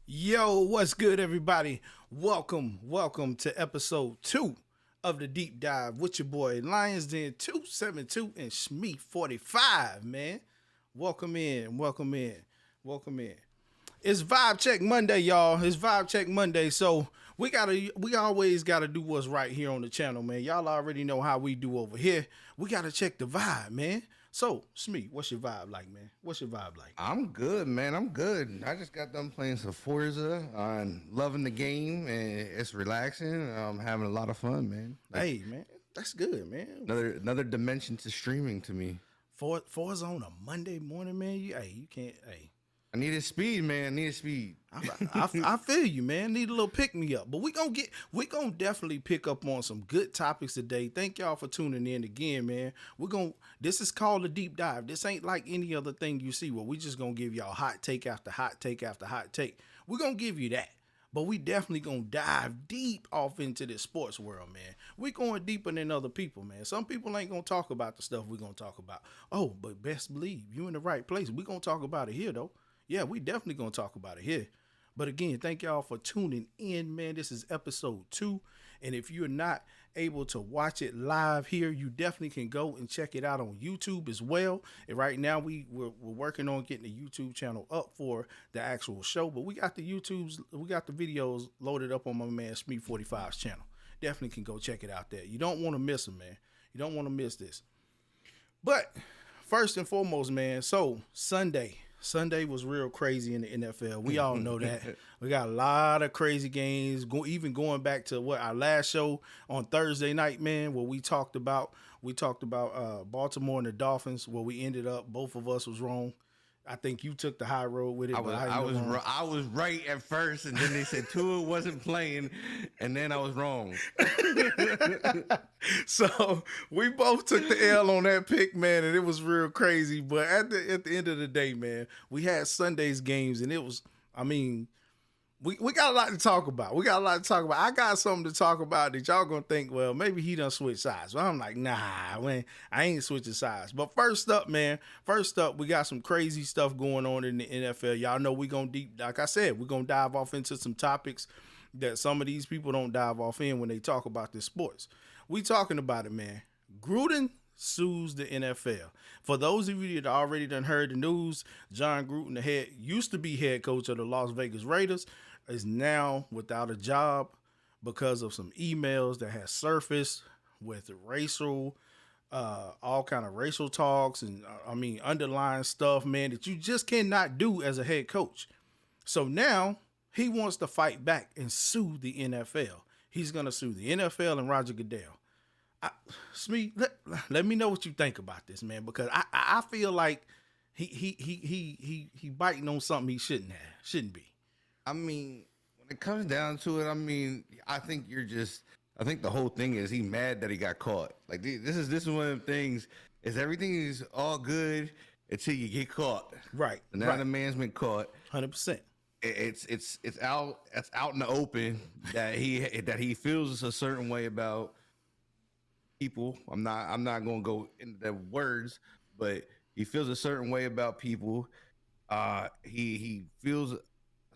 Yo, what's good, everybody? Welcome to episode 2 of the Deep Dive with your boy Lions Den 272 and Shmee 45, man. Welcome in. It's Vibe Check Monday, y'all. It's Vibe Check Monday, so we always gotta do what's right here on the channel, man. Y'all already know how we do over here. We gotta check the vibe, man. So, Shmee, what's your vibe like, man? What's your vibe like? I'm good, man. I'm good. I just got done playing some Forza. I'm loving the game, and it's relaxing. I'm having a lot of fun, man. Hey, man, that's good, man. Another dimension to streaming to me. Forza on a Monday morning, man. You can't. Hey, I needed speed, man. I needed speed. I feel you, man. Need a little pick me up, but we gonna definitely pick up on some good topics today. Thank y'all for tuning in again, man. This is called a deep dive. This ain't like any other thing you see where we just gonna give y'all hot take after hot take after hot take. We're gonna give you that, but we definitely gonna dive deep off into this sports world, man. We going deeper than other people, man. Some people ain't gonna talk about the stuff we gonna talk about. Oh, but best believe you in the right place. We gonna talk about it here, though. Yeah, we definitely gonna talk about it here. But again, thank y'all for tuning in, man. This is episode 2. And if you're not able to watch it live here, you definitely can go and check it out on YouTube as well. And right now we're working on getting the YouTube channel up for the actual show. But we got the videos loaded up on my man Shmee 45's channel. Definitely can go check it out there. You don't want to miss them, man. You don't want to miss this. But first and foremost, man, so Sunday was real crazy in the NFL. We all know that. We got a lot of crazy games. Even going back to our last show on Thursday night, man, where we talked about Baltimore and the Dolphins, where we ended up both of us was wrong. I think you took the high road with it. I was right at first, and then they said Tua wasn't playing, and then I was wrong. So we both took the L on that pick, man, and it was real crazy. But at the end of the day, man, we had Sunday's games, and it was, I mean, we got a lot to talk about. I got something to talk about that y'all gonna think, well, maybe he done switch sides. But I'm like, nah, man, I ain't switching sides. But first up, we got some crazy stuff going on in the NFL. Y'all know we're gonna dive off into some topics that some of these people don't dive off in when they talk about this sports. We talking about it, man. Gruden sues the NFL. For those of you that already done heard the news, Jon Gruden, used to be head coach of the Las Vegas Raiders, is now without a job because of some emails that has surfaced with racial, all kind of racial talks and underlying stuff, man, that you just cannot do as a head coach. So now he wants to fight back and sue the NFL. He's gonna sue the NFL and Roger Goodell. Shmee, let me know what you think about this, man, because I feel like he biting on something he shouldn't be. I mean, when it comes down to it, I think the whole thing is he mad that he got caught. Like this is one of the things is everything is all good until you get caught. Right. And now the man's been caught. 100%. It's out in the open that he feels a certain way about people. I'm not gonna go into the words, but he feels a certain way about people. He feels a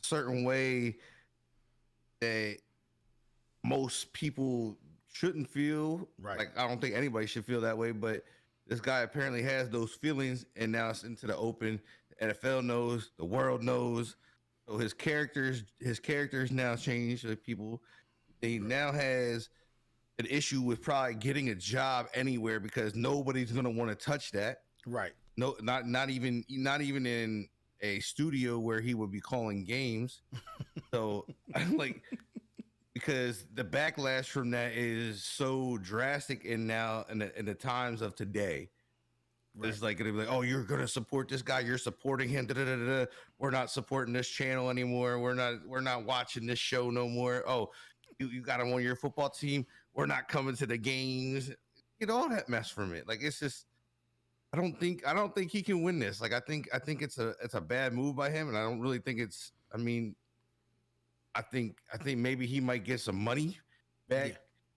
certain way that most people shouldn't feel. Right. Like I don't think anybody should feel that way, but this guy apparently has those feelings, and now it's into the open. The NFL knows, the world knows. So his characters now changed. Like people, he now has an issue with probably getting a job anywhere because nobody's gonna want to touch that. Right. No, not even in a studio where he would be calling games. So like, because the backlash from that is so drastic in the times of today. Right. It's like, oh, you're gonna support this guy, you're supporting him. We're not supporting this channel anymore. We're not watching this show no more. Oh, you got him on your football team. We're not coming to the games. Get all that mess from it. Like it's just, I don't think he can win this. Like I think it's a bad move by him, and I don't really think it's. I mean, I think maybe he might get some money back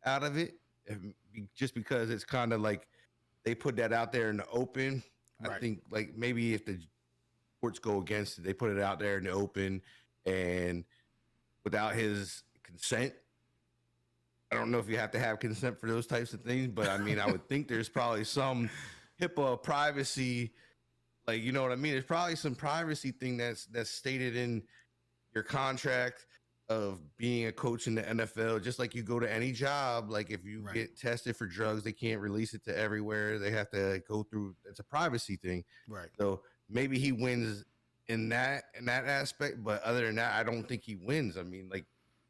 Yeah. out of it, just because it's kind of like they put that out there in the open. I Right. think like maybe if the courts go against it, they put it out there in the open and without his consent. I don't know if you have to have consent for those types of things, but I mean, I would think there's probably some HIPAA privacy, like you know what I mean. There's probably some privacy thing that's stated in your contract of being a coach in the NFL. Just like you go to any job, like if you Right. get tested for drugs, they can't release it to everywhere. They have to go through. It's a privacy thing. Right. So maybe he wins in that aspect, but other than that, I don't think he wins. I mean, like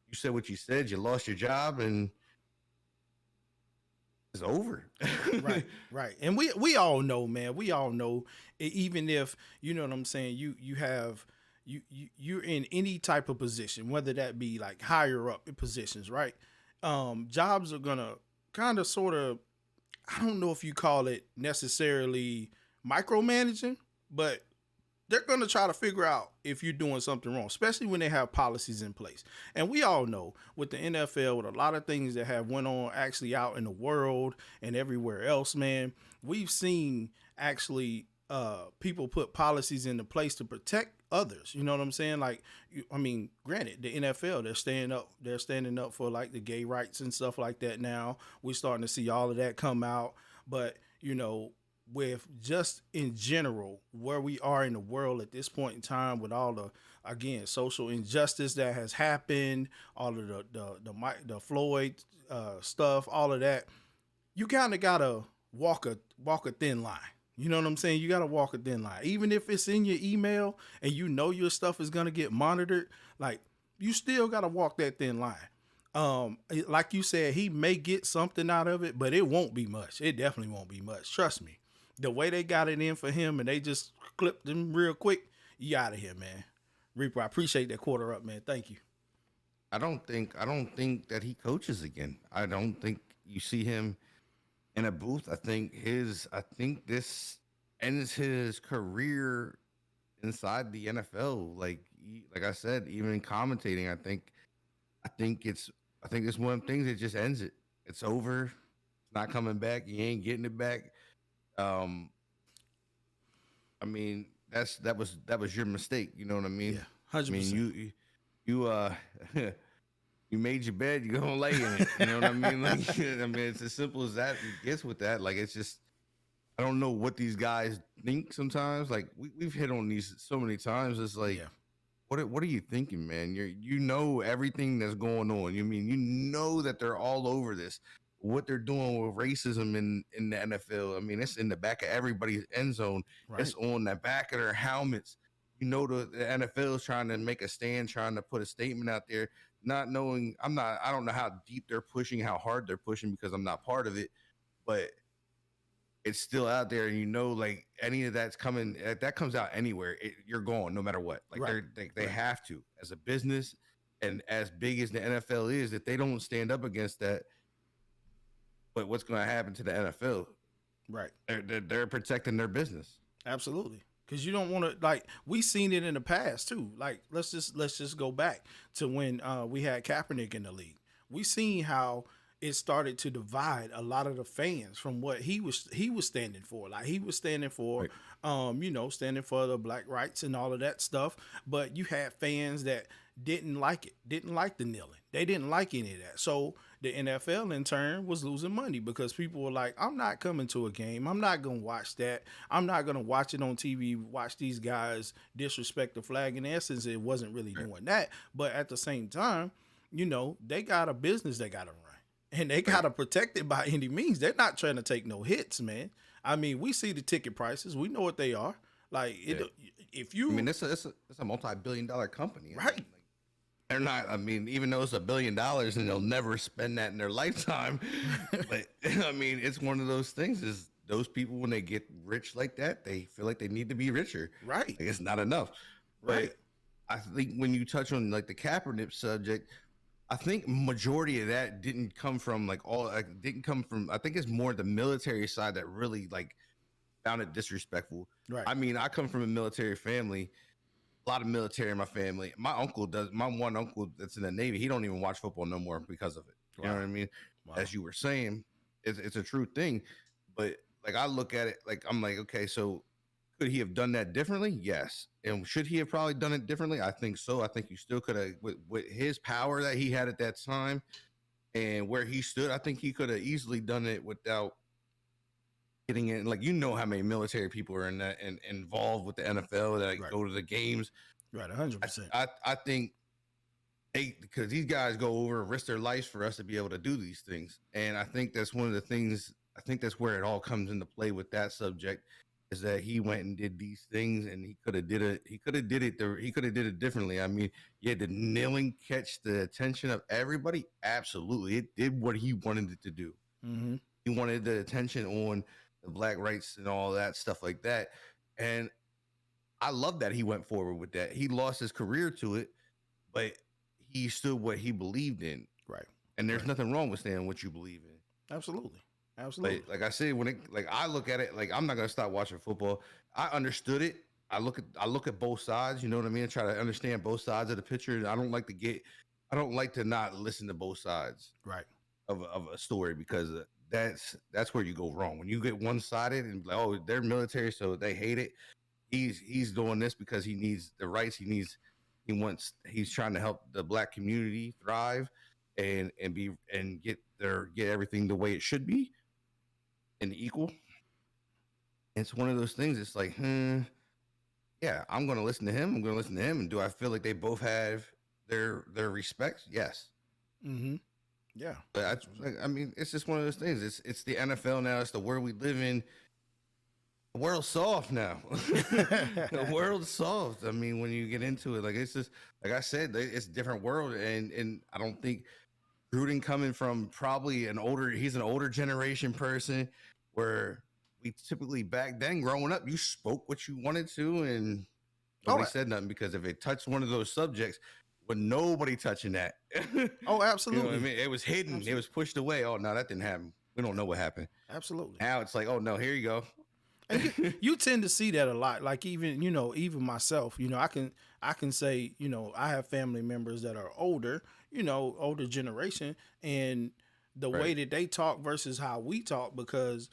you said what you said, you lost your job and it's over. Right, right, and we all know, man. We all know, even if you know what I'm saying, you have you're in any type of position, whether that be like higher up in positions, right? Jobs are gonna kind of sort of, I don't know if you call it necessarily micromanaging, but they're going to try to figure out if you're doing something wrong, especially when they have policies in place. And we all know with the NFL, with a lot of things that have went on actually out in the world and everywhere else, man, we've seen actually people put policies into place to protect others. You know what I'm saying? Like, I mean, granted, the NFL, they're standing up for like the gay rights and stuff like that now. We're starting to see all of that come out. But, you know, with just in general where we are in the world at this point in time, with all the, again, social injustice that has happened, all of the Floyd stuff, all of that, you kind of gotta walk a thin line. You know what I'm saying? You gotta walk a thin line, even if it's in your email and you know your stuff is gonna get monitored. Like, you still gotta walk that thin line. Like you said, he may get something out of it, but it won't be much. It definitely won't be much. Trust me. The way they got it in for him and they just clipped him real quick, you out of here, man. Reaper, I appreciate that quarter up, man. Thank you. I don't think that he coaches again. I don't think you see him in a booth. I think this ends his career inside the NFL. Like I said, even in commentating, I think it's one of the things that just ends it. It's over. It's not coming back. You ain't getting it back. Um, I mean, that was your mistake. You know what I mean? Yeah, I mean, 100%. you you made your bed, you gonna lay in it. You know what I mean? Like, I mean, it's as simple as that. It gets with that. Like, it's just I don't know what these guys think sometimes. Like, we've hit on these so many times. It's like, Yeah, what are you thinking, man? You know everything that's going on. You know that they're all over this. What they're doing with racism in the NFL. I mean, it's in the back of everybody's end zone. right, It's on the back of their helmets. You know the NFL is trying to make a stand, trying to put a statement out there, not knowing I don't know how deep they're pushing, how hard they're pushing because I'm not part of it, but it's still out there, and you know, like any of that's coming, that comes out anywhere, you're going no matter what. Like right, they right, have to, as a business, and as big as the NFL is, if they don't stand up against that, but what's going to happen to the NFL? right. They're protecting their business. Absolutely. Cause you don't want to, like, we seen it in the past too. Like, let's just go back to when we had Kaepernick in the league. We seen how it started to divide a lot of the fans from what he was standing for. Like, he was standing for, Right. standing for the black rights and all of that stuff. But you had fans that didn't like it, didn't like the kneeling. They didn't like any of that. So the NFL in turn was losing money because people were like, I'm not coming to a game. I'm not going to watch that. I'm not going to watch it on TV, watch these guys disrespect the flag. In essence, it wasn't really doing that. But at the same time, they got a business they got to run and they got to protect it by any means. They're not trying to take no hits, man. I mean, we see the ticket prices. We know what they are. Like, Yeah. if I mean, you, it's a multi-billion-dollar company. I mean, right, like, they're not. I mean, even though it's $1 billion and they'll never spend that in their lifetime, but I mean, it's one of those things. Is those people when they get rich like that, they feel like they need to be richer. right, Like, it's not enough. right, But I think when you touch on like the Kaepernick subject, I think majority of that didn't come from didn't come from. I think it's more the military side that really like found it disrespectful. right, I mean, I come from a military family. a lot of military in my family. My uncle does. My one uncle that's in the Navy, he don't even watch football no more because of it. You know what I mean? Wow. As you were saying, it's a true thing. But like I look at it, like I'm like, okay, so could he have done that differently? Yes. And should he have probably done it differently? I think so. I think you still could have, with his power that he had at that time and where he stood, I think he could have easily done it without getting in. Like, you know how many military people are in that and involved with the NFL that Right. go to the games. Right, 100%. I think because these guys go over and risk their lives for us to be able to do these things. And I think that's one of the things, I think that's where it all comes into play with that subject, is that he went and did these things and he could have did it. He could have did it differently. I mean, yeah, did kneeling catch the attention of everybody? Absolutely. It did what he wanted it to do. Mm-hmm. He wanted the attention on the black rights and all that stuff like that. And I love that he went forward with that. He lost his career to it, but he stood what he believed in. Right. And there's nothing wrong with saying what you believe in. Absolutely. Absolutely. Like I said, I look at it, like I'm not gonna stop watching football. I understood it. I look at both sides, you know what I mean? I try to understand both sides of the picture. I don't like to not listen to both sides Right. of a story, because that's where you go wrong. When you get one sided and like, oh, they're military, so they hate it. He's doing this because he needs the rights. He's trying to help the black community thrive and get everything the way it should be and equal. It's one of those things. It's like, yeah, I'm going to listen to him. And do I feel like they both have their respect? Yes. Mm-hmm. Yeah. But I mean, it's just one of those things. It's the NFL now. It's the world we live in. The world's soft now. The world's soft. I mean, when you get into it, like, it's just, like I said, it's a different world. And I don't think Gruden, coming from probably he's an older generation person, where we typically back then growing up, you spoke what you wanted to and nobody said nothing, because if it touched one of those subjects, with nobody touching that. Oh, absolutely. You know what I mean? It was hidden. Absolutely. It was pushed away. Oh, no, that didn't happen. We don't know what happened. Absolutely. Now it's like, oh no, here you go. And you tend to see that a lot. Like, even myself, I can say, I have family members that are older, older generation, and the way that they talk versus how we talk, because,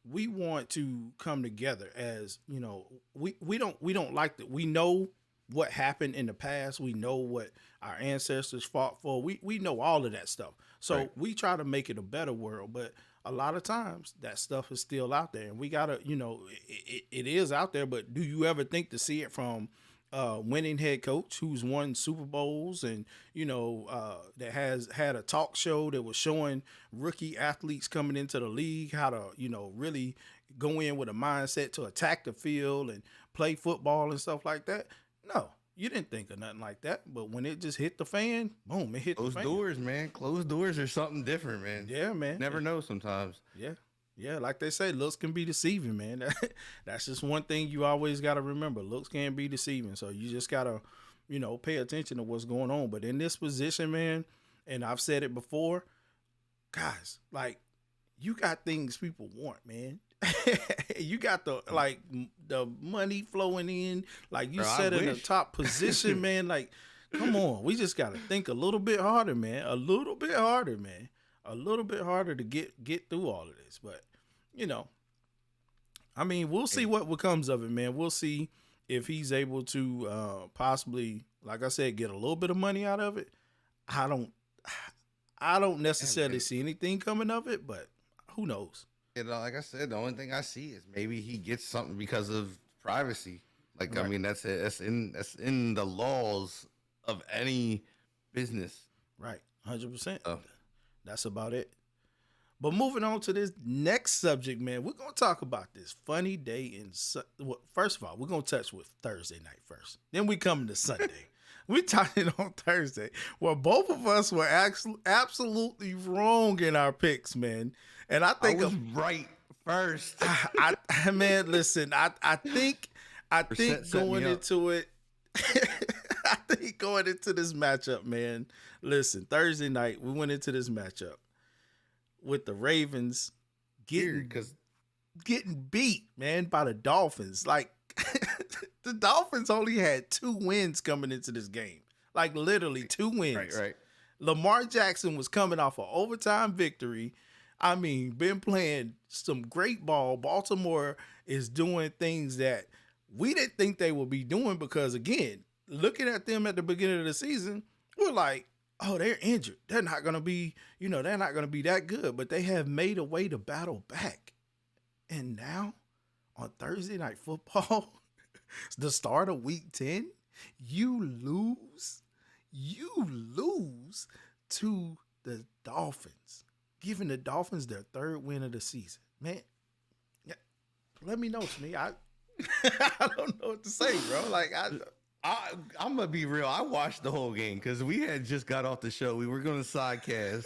we want to come together as, we don't like that. We know what happened in the past. We know what our ancestors fought for. We know all of that stuff. So we try to make it a better world, but a lot of times that stuff is still out there, and we gotta, it is out there, but do you ever think to see it from winning head coach who's won Super Bowls and, that has had a talk show that was showing rookie athletes coming into the league how to, really go in with a mindset to attack the field and play football and stuff like that? No, you didn't think of nothing like that. But when it just hit the fan, boom, it hit the fan. Closed doors, man. Closed doors are something different, man. Yeah, man. Never know sometimes. Yeah. Yeah, like they say, looks can be deceiving, man. That's just one thing you always got to remember. Looks can be deceiving. So you just got to, pay attention to what's going on. But in this position, man, and I've said it before, guys, like, you got things people want, man. You got the money flowing in, like you said, in the top position, man. Like, come on, we just got to think a little bit harder, man. A little bit harder to get through all of this. But, I mean, we'll see what comes of it, man. We'll see if he's able to possibly, like I said, get a little bit of money out of it. I don't necessarily see anything coming of it, but who knows? Like I said, the only thing I see is maybe he gets something because of privacy. Like, right. I mean, that's it. That's in the laws of any business. Right. 100%. That's about it. But moving on to this next subject, man, we're going to talk about this funny day first of all, we're going to touch with Thursday night first. Then we come to Sunday. We talking on Thursday, where both of us were absolutely wrong in our picks, man. And I think I was right first. Man, listen, I think going into it, I think going into this matchup, man. Listen, Thursday night we went into this matchup with the Ravens getting beat, man, by the Dolphins. Like, The Dolphins only had 2 wins coming into this game. Like literally 2 wins. Right. Lamar Jackson was coming off an overtime victory. I mean, been playing some great ball. Baltimore is doing things that we didn't think they would be doing because, again, looking at them at the beginning of the season, we're like, oh, they're injured. They're not going to be, they're not going to be that good. But they have made a way to battle back. And now on Thursday Night Football, the start of week 10, you lose to the Dolphins, giving the Dolphins their 3rd win of the season. Man, let me know, Smee. I don't know what to say, bro. Like, I'm gonna be real. I watched the whole game because we had just got off the show. We were going to sidecast,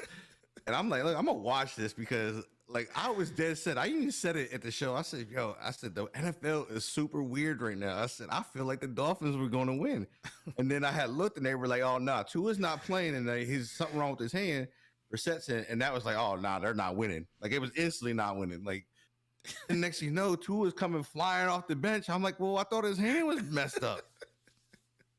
and I'm like, look, I'm gonna watch this because, like, I was dead set. I even said it at the show. I said, the NFL is super weird right now. I said, I feel like the Dolphins were going to win. And then I had looked and they were like, oh, no, Tua's not playing and he's something wrong with his hand. Resets in, and that was like, oh, no, they're not winning. Like, it was instantly not winning. Like, and next thing you know, Tua's coming flying off the bench. I'm like, well, I thought his hand was messed up.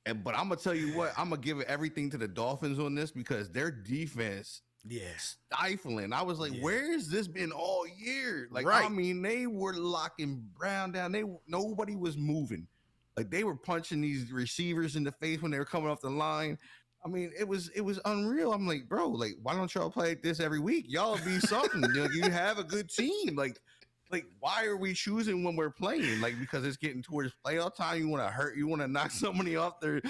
But I'm going to tell you what, I'm going to give everything to the Dolphins on this because their defense – stifling. I was like, where has this been all year? Like, right. I mean, they were locking Brown down. Nobody was moving. Like, they were punching these receivers in the face when they were coming off the line. I mean, it was unreal. I'm like, bro, like, why don't y'all play like this every week? Y'all be something. You have a good team. Like, why are we choosing when we're playing? Like, because it's getting towards playoff time. You want to knock somebody off their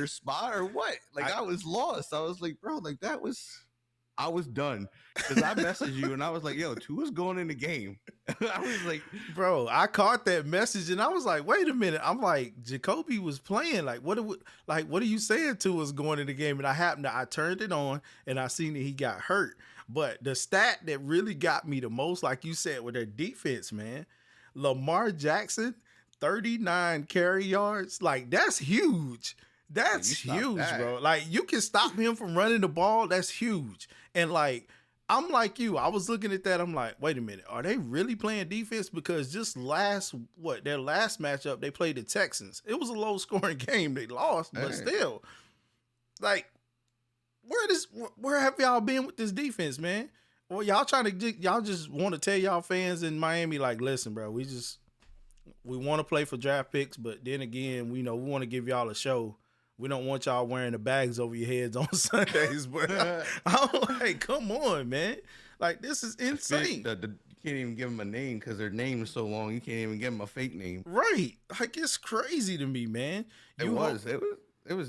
spot or what? Like, I was lost. I was like, bro, like I was done because I messaged you and I was like, yo, Tua's going in the game. I was like, bro, I caught that message and I was like, wait a minute. I'm like, Jacoby was playing. Like, what are you saying Tua's going in the game? And I turned it on and I seen that he got hurt. But the stat that really got me the most, like you said, with their defense, man, Lamar Jackson, 39 carry yards. Like, that's huge. That's huge, bro. Like, you can stop him from running the ball. That's huge. And, like, I'm like you. I was looking at that. I'm like, wait a minute. Are they really playing defense? Because just their last matchup, they played the Texans. It was a low-scoring game. They lost, but still. Like, where have y'all been with this defense, man? Well, y'all just want to tell y'all fans in Miami, like, listen, bro, we want to play for draft picks, but then again, we want to give y'all a show. We don't want y'all wearing the bags over your heads on Sundays, but I'm like, come on, man. Like, this is insane. You can't even give them a name because their name is so long. You can't even give them a fake name. Right. Like, it's crazy to me, man. It was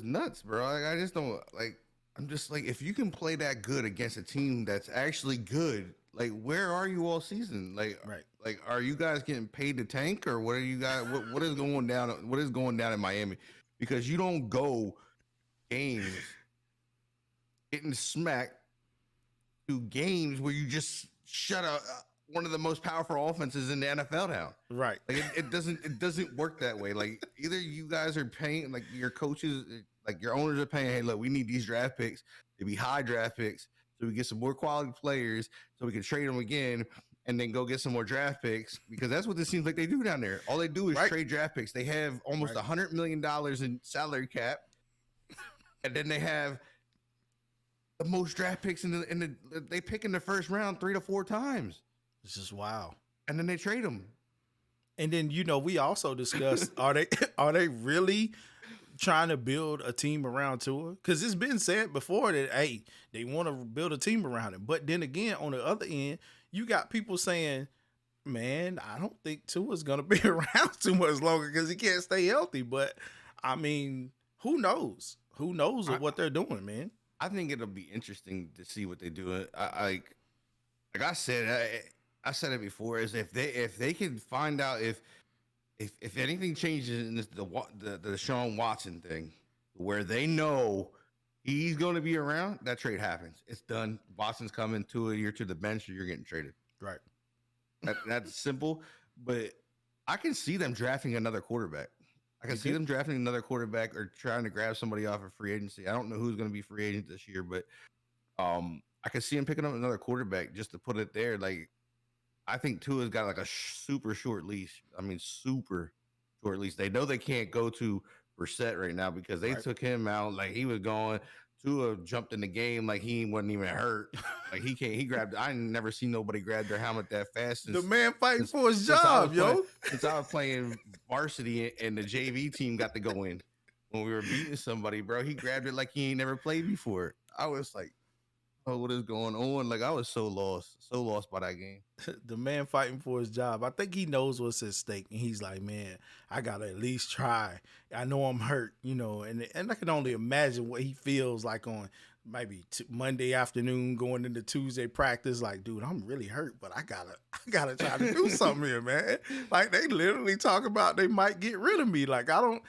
nuts, bro. Like, I just don't, like, I'm just like, if you can play that good against a team that's actually good, like, where are you all season? Like, right. Like, are you guys getting paid to tank or what are you guys, what is going down? What is going down in Miami? Because you don't go games getting smacked to games where you just shut up one of the most powerful offenses in the NFL down. Right. Like, it doesn't work that way. Like, either you guys are paying, like, your coaches, like, your owners are paying, hey, look, we need these draft picks to be high draft picks so we get some more quality players so we can trade them again and then go get some more draft picks, because that's what this seems like they do down there. All they do is trade draft picks. They have almost $100 million in salary cap, and then they have the most draft picks they pick in the first round 3 to 4 times. This is wow. And then they trade them. And then we also discussed are they really trying to build a team around Tua? Because it's been said before that, hey, they want to build a team around him. But then again, on the other end, you got people saying, man, I don't think Tua's going to be around too much longer because he can't stay healthy. But, I mean, who knows? Who knows what they're doing, man? I think it'll be interesting to see what they do. Like I said, I said it before, is if they can find out if anything changes in the Sean Watson thing, where they know he's going to be around, that trade happens. It's done. Watson's coming to you're to the bench or you're getting traded. Right. That's simple. But I can see them drafting another quarterback. I can see them drafting another quarterback or trying to grab somebody off of free agency. I don't know who's going to be free agent this year, but I can see him picking up another quarterback just to put it there. Like, I think Tua's got like a super short leash. I mean, super or at least they know they can't go to Brissett right now because they Right. took him out like he was going. Tua jumped in the game like he wasn't even hurt. Like he can't. He grabbed. I never seen nobody grab their helmet that fast The since man fighting since, for his since I was job, playing yo. since I was playing varsity and the JV team got to go in when we were beating somebody, bro. He grabbed it like he ain't never played before. I was like, oh, what is going on? Like I was so lost by that game. The man fighting for his job. I think he knows what's at stake, and he's like, man, I gotta at least try. I know I'm hurt, and I can only imagine what he feels like on maybe Monday afternoon going into Tuesday practice. Like, dude, I'm really hurt, but I gotta try to do something here, man. Like they literally talk about they might get rid of me. Like I don't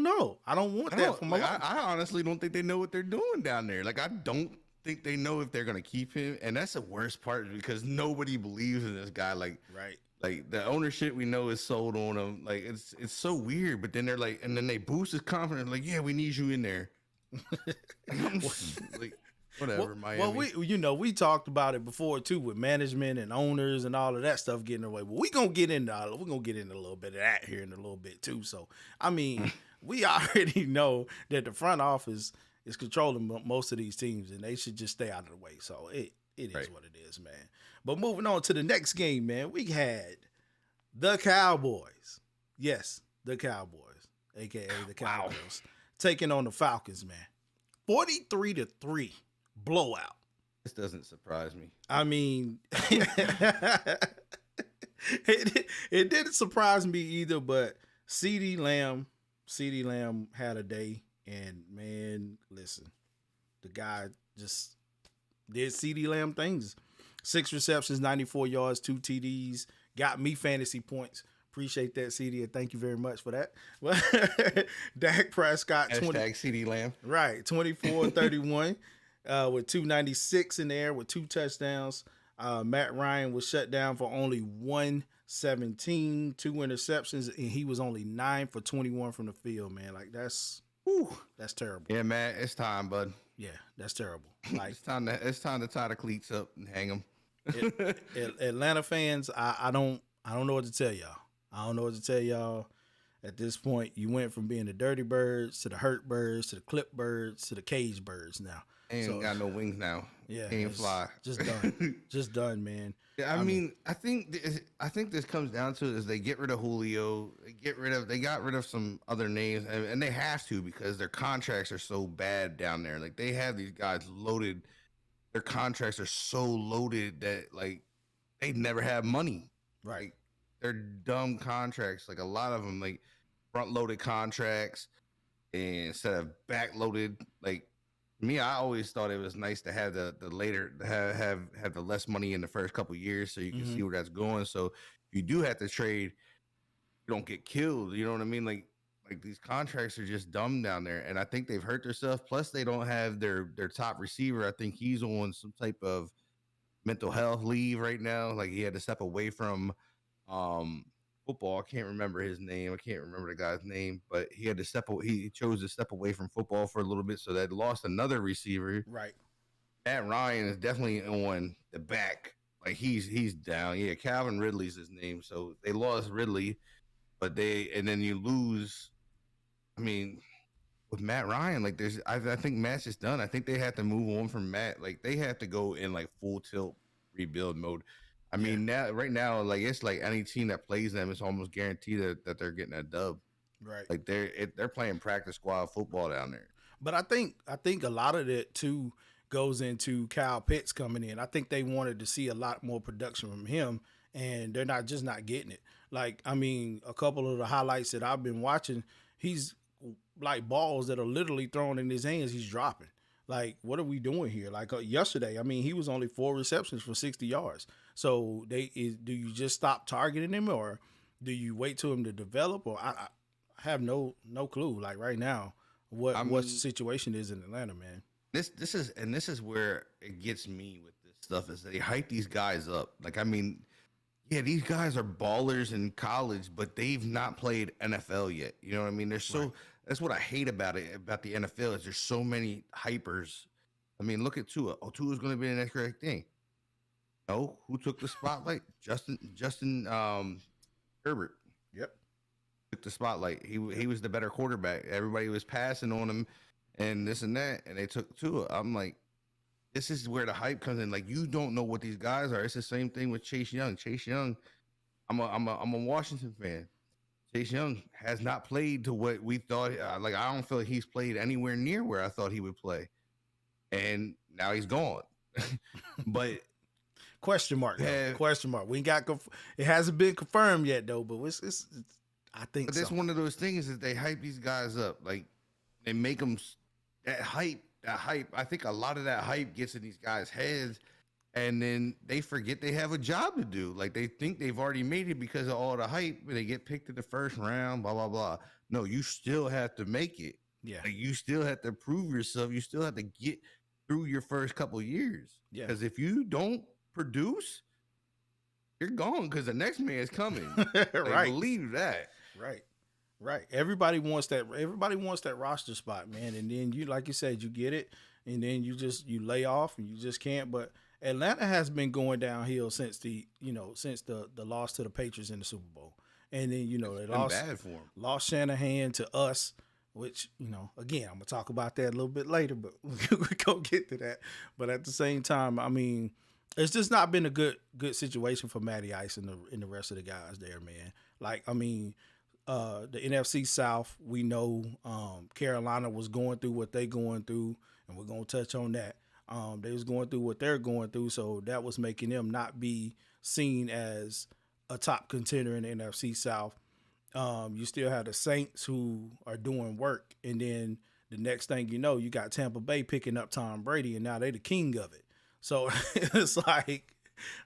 know. I don't want that for my life. I honestly don't think they know what they're doing down there. Like I don't think they know if they're gonna keep him, and that's the worst part because nobody believes in this guy. Like, Right. like the ownership we know is sold on him. Like it's so weird. But then they're like, and then they boost his confidence. Like, yeah, we need you in there. Like, whatever, Miami. Well, we talked about it before too with management and owners and all of that stuff getting away. But we're gonna get into a little bit of that here in a little bit too. So I mean, we already know that the front office is controlling most of these teams, and they should just stay out of the way. So it is Right. what it is, man. But moving on to the next game, man, we had the Cowboys. Yes, the Cowboys, aka the Cowboys, taking on the Falcons, man. 43-3 blowout. This doesn't surprise me. I mean, it didn't surprise me either, but CeeDee Lamb had a day, and man, listen, the guy just did CeeDee Lamb things. 6 receptions, 94 yards, 2 TDs, got me fantasy points. Appreciate that, CD, and thank you very much for that. Dak Prescott, Hashtag CD Lamb. right, 24-31 with 296 in there with 2 touchdowns. Matt Ryan was shut down for only 117, 2 interceptions, and he was only 9 for 21 from the field, man. Like that's terrible. Yeah, man, it's time, bud. Yeah, that's terrible. Like It's time to tie the cleats up and hang them. Atlanta fans, I don't know what to tell y'all. I don't know what to tell y'all. At this point, you went from being the Dirty Birds to the Hurt Birds to the Clip Birds to the Cage Birds now. Ain't got no wings now. Yeah, Can't it's fly. Just done. Just done, man. Yeah, I mean, I think this comes down to is they get rid of Julio, they got rid of some other names, and they have to because their contracts are so bad down there. Like they have these guys loaded, their contracts are so loaded that like they never have money. Right. Like, they're dumb contracts. Like a lot of them, like front loaded contracts instead of back loaded. Like me, I always thought it was nice to have the later have the less money in the first couple years so you can see where that's going. So if you do have to trade, you don't get killed. You know what I mean? Like these contracts are just dumb down there, and I think they've hurt themselves. Plus, they don't have their top receiver. I think he's on some type of mental health leave right now. Like he had to step away from football. I can't remember his name. I can't remember the guy's name, but he had to he chose to step away from football for a little bit, so they lost another receiver. Right. Matt Ryan is definitely on the back. Like he's down. Yeah, Calvin Ridley's his name. So they lost Ridley, but and then you lose. I mean, with Matt Ryan, like I think Matt's just done. I think they have to move on from Matt. Like they have to go in like full tilt rebuild mode. I mean, right now, like it's like any team that plays them, it's almost guaranteed that they're getting a dub. Right. Like they're playing practice squad football down there. But I think a lot of it too goes into Kyle Pitts coming in. I think they wanted to see a lot more production from him, and they're not getting it. Like, I mean, a couple of the highlights that I've been watching, he's like balls that are literally thrown in his hands, he's dropping. Like, what are we doing here? Like yesterday, I mean, he was only 4 receptions for 60 yards. So do you just stop targeting him, or do you wait till him to develop? Or I have no clue. Like right now, what the situation is in Atlanta, man. This is where it gets me with this stuff is they hype these guys up. Like, I mean, yeah, these guys are ballers in college, but they've not played NFL yet. You know what I mean? They're so Right. That's what I hate about the NFL is there's so many hypers. I mean, look at Tua. Oh, Tua's going to be the next great thing. No, who took the spotlight? Justin Herbert. Yep. took the spotlight. He was the better quarterback. Everybody was passing on him, and this and that, and they took to it. I'm like, this is where the hype comes in. Like, you don't know what these guys are. It's the same thing with Chase Young. Chase Young, I'm a Washington fan. Chase Young has not played to what we thought. Like, I don't feel like he's played anywhere near where I thought he would play, and now he's gone. But question mark. Question mark. We ain't got. It hasn't been confirmed yet though. But it's I think. But that's one of those things is they hype these guys up. Like, they make them that hype. That hype. I think a lot of that hype gets in these guys' heads, and then they forget they have a job to do. Like, they think they've already made it because of all the hype. They get picked in the first round. Blah blah blah. No, you still have to make it. Yeah. Like, you still have to prove yourself. You still have to get through your first couple of years. Yeah. Because if you don't produce, you're gone. Because the next man is coming. Right. Believe that. Right. Everybody wants that roster spot, man. And then you, like you said, you get it, and then you lay off, and you just can't. But Atlanta has been going downhill since the loss to the Patriots in the Super Bowl, and then they lost Shanahan to us, which again I'm gonna talk about that a little bit later, but we're gonna get to that. But at the same time, I mean, it's just not been a good situation for Matty Ice and the rest of the guys there, man. Like, I mean, the NFC South, we know Carolina was going through what they going through, and we're gonna touch on that. They was going through what they're going through, so that was making them not be seen as a top contender in the NFC South. You still have the Saints who are doing work, and then the next thing you know, you got Tampa Bay picking up Tom Brady, and now they the king of it. So it's like,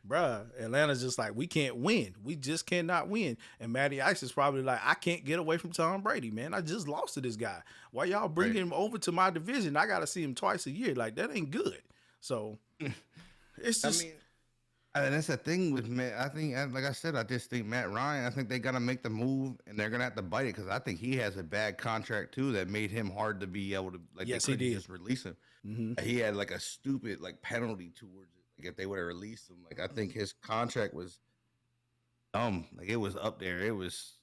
bruh, Atlanta's just like, we can't win. We just cannot win. And Matty Ice is probably like, I can't get away from Tom Brady, man. I just lost to this guy. Why y'all bringing him over to my division? I got to see him twice a year. Like, that ain't good. So it's just... And that's the thing with Matt. I think, like I said, I just think Matt Ryan, I think they got to make the move, and they're going to have to bite it, because I think he has a bad contract, too, that made him hard to be able to, like, yes, they couldn't he did. just release him. Mm-hmm. He had, like, a stupid, like, penalty towards it. Like, if they would have released him, like, I think his contract was dumb. Like, it was up there. It was,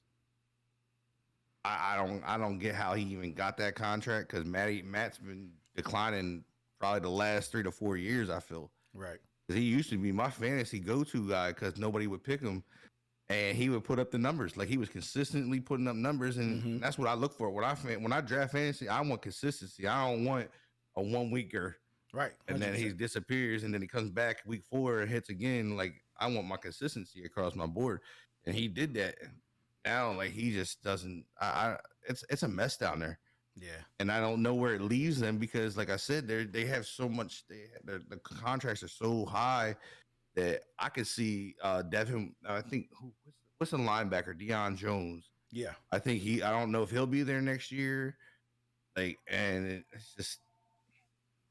I don't get how he even got that contract, because Matt's been declining probably the last 3 to 4 years, I feel. Right. He used to be my fantasy go-to guy because nobody would pick him, and he would put up the numbers. Like, he was consistently putting up numbers, and that's what I look for. When I draft fantasy, I want consistency. I don't want a 1 weeker, right? 100%. And then he disappears, and then he comes back week 4 and hits again. Like, I want my consistency across my board, and he did that. Now, like, he just doesn't. It's a mess down there. Yeah, and I don't know where it leaves them, because, like I said, they have so much. The contracts are so high that I could see Devin. I think what's the linebacker, Deion Jones. Yeah, I think I don't know if he'll be there next year. Like, and it's just,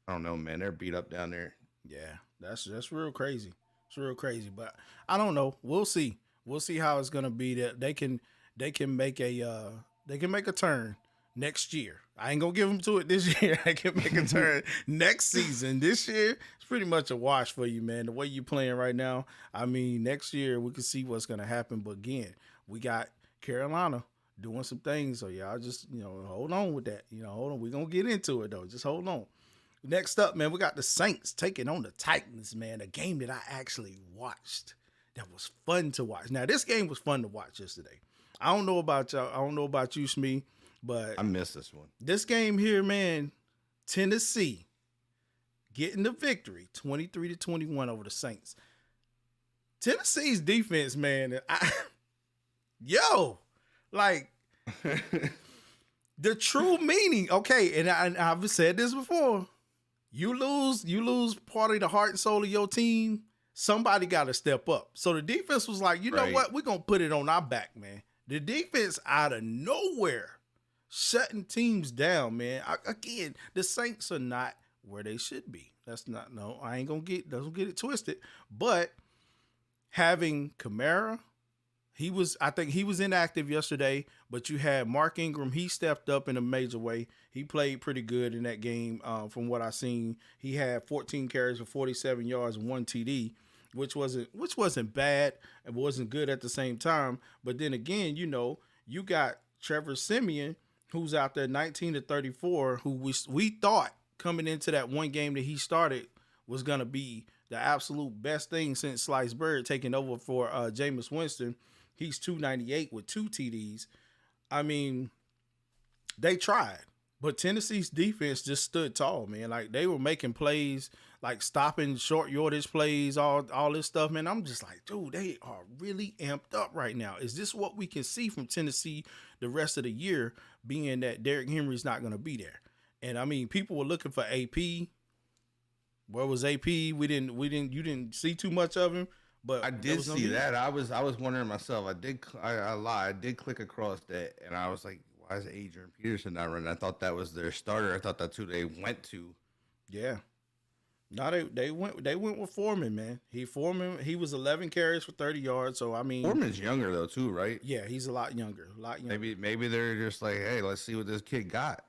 I don't know, man. They're beat up down there. Yeah, that's real crazy. It's real crazy, but I don't know. We'll see. We'll see how it's gonna be. That they can make a turn next year. I ain't gonna give them to it this year. I can make a turn next season. This year, it's pretty much a wash for you, man. The way you playing right now, I mean, next year we can see what's gonna happen. But again, we got Carolina doing some things, so y'all just hold on with that. Hold on. We're gonna get into it though. Just hold on. Next up, man, we got the Saints taking on the Titans, man. A game that I actually watched. That was fun to watch. Now, this game was fun to watch yesterday. I don't know about y'all. I don't know about you, Smee. But I missed this one. This game here, man, Tennessee getting the victory, 23-21 over the Saints. Tennessee's defense, man, like the true meaning. Okay, and I've said this before. You lose part of the heart and soul of your team. Somebody got to step up. So the defense was like, you know what? We're gonna put it on our back, man. The defense out of nowhere, shutting teams down, man. Again, the Saints are not where they should be. I ain't gonna get it twisted. But having Kamara, I think he was inactive yesterday, but you had Mark Ingram. He stepped up in a major way. He played pretty good in that game. From what I seen, he had 14 carries for 47 yards and 1 TD, which wasn't bad. It wasn't good at the same time. But then again, you got Trevor Simeon, who's out there 19 to 34, who we thought coming into that one game that he started was gonna be the absolute best thing since Sliced Bird taking over for Jameis Winston. He's 298 with 2 TDs. I mean, they tried, but Tennessee's defense just stood tall, man. Like they were making plays, like stopping short yardage plays, all this stuff, man. I'm just like, dude, they are really amped up right now. Is this what we can see from Tennessee the rest of the year, being that Derrick Henry's not going to be there? And I mean, people were looking for AP. Where was AP? You didn't see too much of him. But I did see that. I was wondering myself. I lied. I did click across that, and I was like, why is Adrian Peterson not running? I thought that was their starter. I thought that's who they went to. Yeah. No, they went with Foreman, man. He was 11 carries for 30 yards. So I mean, Foreman's younger though too, right? Yeah, he's a lot younger. Maybe they're just like, hey, let's see what this kid got.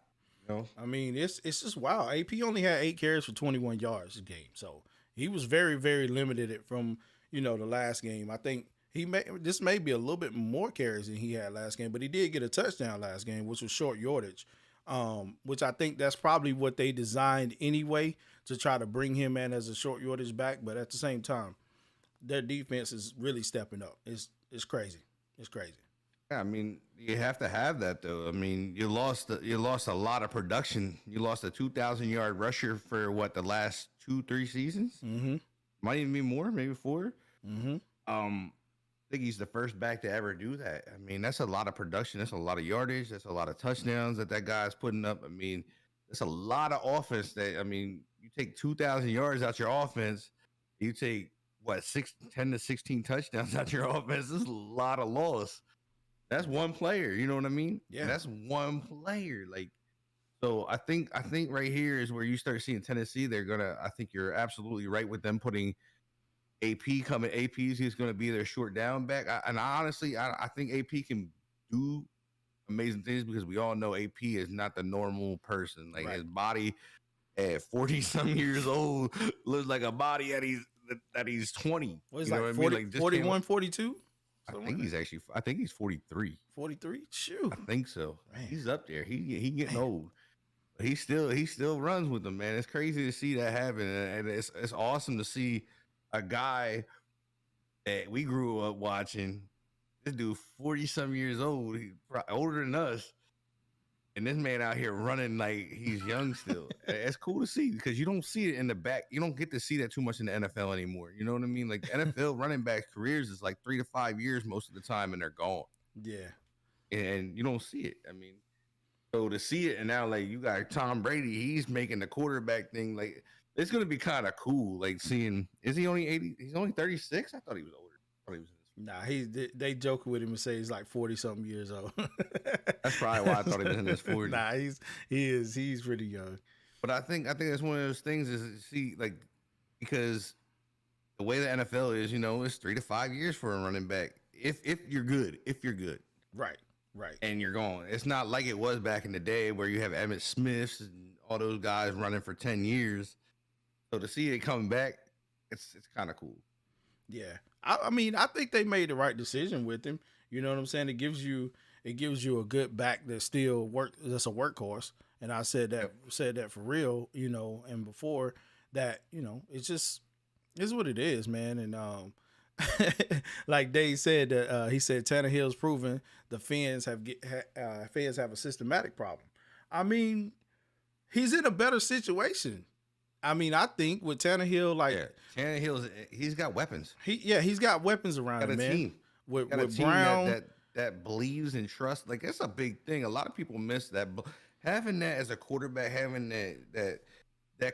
You know? I mean, it's just wow. AP only had 8 carries for 21 yards a game, so he was very, very limited from the last game. I think this may be a little bit more carries than he had last game, but he did get a touchdown last game, which was short yardage. Which I think that's probably what they designed anyway, to try to bring him in as a short yardage back. But at the same time, their defense is really stepping up. It's crazy. It's crazy. Yeah, I mean, you have to have that though. I mean, you lost a lot of production. You lost a 2,000-yard rusher for the last 2-3 seasons. Mm-hmm. Might even be more, maybe 4. Mm-hmm. I think he's the first back to ever do that. I mean, that's a lot of production. That's a lot of yardage. That's a lot of touchdowns that guy's putting up. I mean, that's a lot of offense. You take 2,000 yards out your offense. You take 10 to 16 touchdowns out your offense. This is a lot of loss. That's one player. You know what I mean? Yeah, and that's one player. So I think right here is where you start seeing Tennessee. I think you're absolutely right with them putting AP coming. AP's he's going to be their short down back. Honestly, I think AP can do amazing things because we all know AP is not the normal person. Like his body at 40 some years old looks like a body that he's 20. What is like 40, 41, 42? I think he's 43. 43? Shoot. I think so. Man. He's up there. He getting old. He still runs with them, man. It's crazy to see that happen, and it's awesome to see a guy that we grew up watching. This dude, 40-some years old, he's older than us, and this man out here running like he's young still. It's cool to see because you don't see it in the back. You don't get to see that too much in the NFL anymore. You know what I mean? Like NFL running back careers is like 3 to 5 years most of the time, and they're gone. Yeah, and you don't see it. I mean, so to see it, and now like you got Tom Brady, he's making the quarterback thing like. It's gonna be kind of cool, like seeing. Is he only 80? He's only 36. I thought he was older. Nah, they joke with him and say he's like 40-something years old. That's probably why I thought he was in his 40s. Nah, he's pretty young. But I think that's one of those things is see like because the way the NFL is, it's 3 to 5 years for a running back. If you're good, right, and you're going. It's not like it was back in the day where you have Emmitt Smiths and all those guys running for 10 years. So to see it coming back, it's kind of cool. Yeah, I mean, I think they made the right decision with him. You know what I'm saying? It gives you a good back that still that's a workhorse. And I said that for real, and before that, it's just it's what it is, man. And like Dave said, he said Tannehill's proven the fans have a systematic problem. I mean, he's in a better situation. I mean, I think with Tannehill, Tannehill's he's got weapons. He's got weapons around him, man. Team. With team Brown that believes and trusts. Like that's a big thing. A lot of people miss that. Having that as a quarterback, having that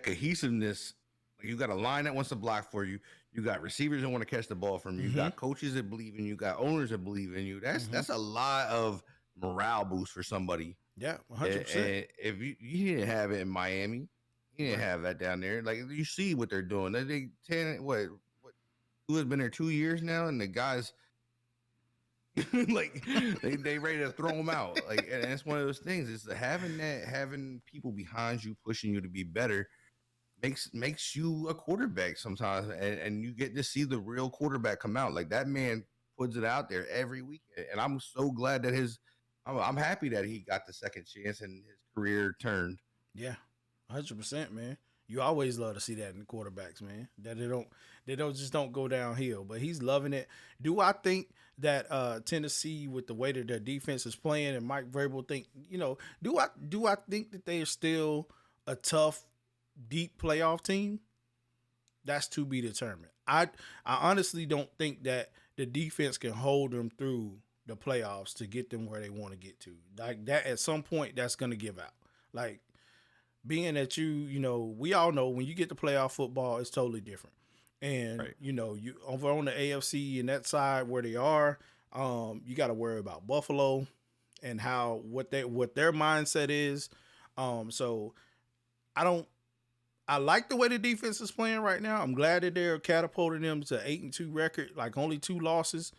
cohesiveness. Like you got a line that wants to block for you. You got receivers that want to catch the ball from you. You got coaches that believe in you. You got owners that believe in you. That's a lot of morale boost for somebody. Yeah, 100%. If you didn't have it in Miami. You didn't have that down there. Like you see what they're doing. Who has been there 2 years now, and the guys like they ready to throw them out. Like, and it's one of those things. Is having people behind you pushing you to be better makes you a quarterback sometimes, and you get to see the real quarterback come out. Like that man puts it out there every week, and I'm so glad that his I'm happy that he got the second chance and his career turned. Yeah, 100%, man. You always love to see that in the quarterbacks, man. That they don't just don't go downhill. But he's loving it. Do I think that Tennessee, with the way that their defense is playing, and Mike Vrabel think, do I think that they are still a tough, deep playoff team? That's to be determined. I honestly don't think that the defense can hold them through the playoffs to get them where they want to get to. Like that, at some point, that's going to give out. Like, being that we all know when you get to playoff football, it's totally different. And Right. You over on the AFC and that side where they are, you got to worry about Buffalo and what their mindset is. So I like the way the defense is playing right now. I'm glad that they're catapulting them to 8-2 record, like only 2 losses,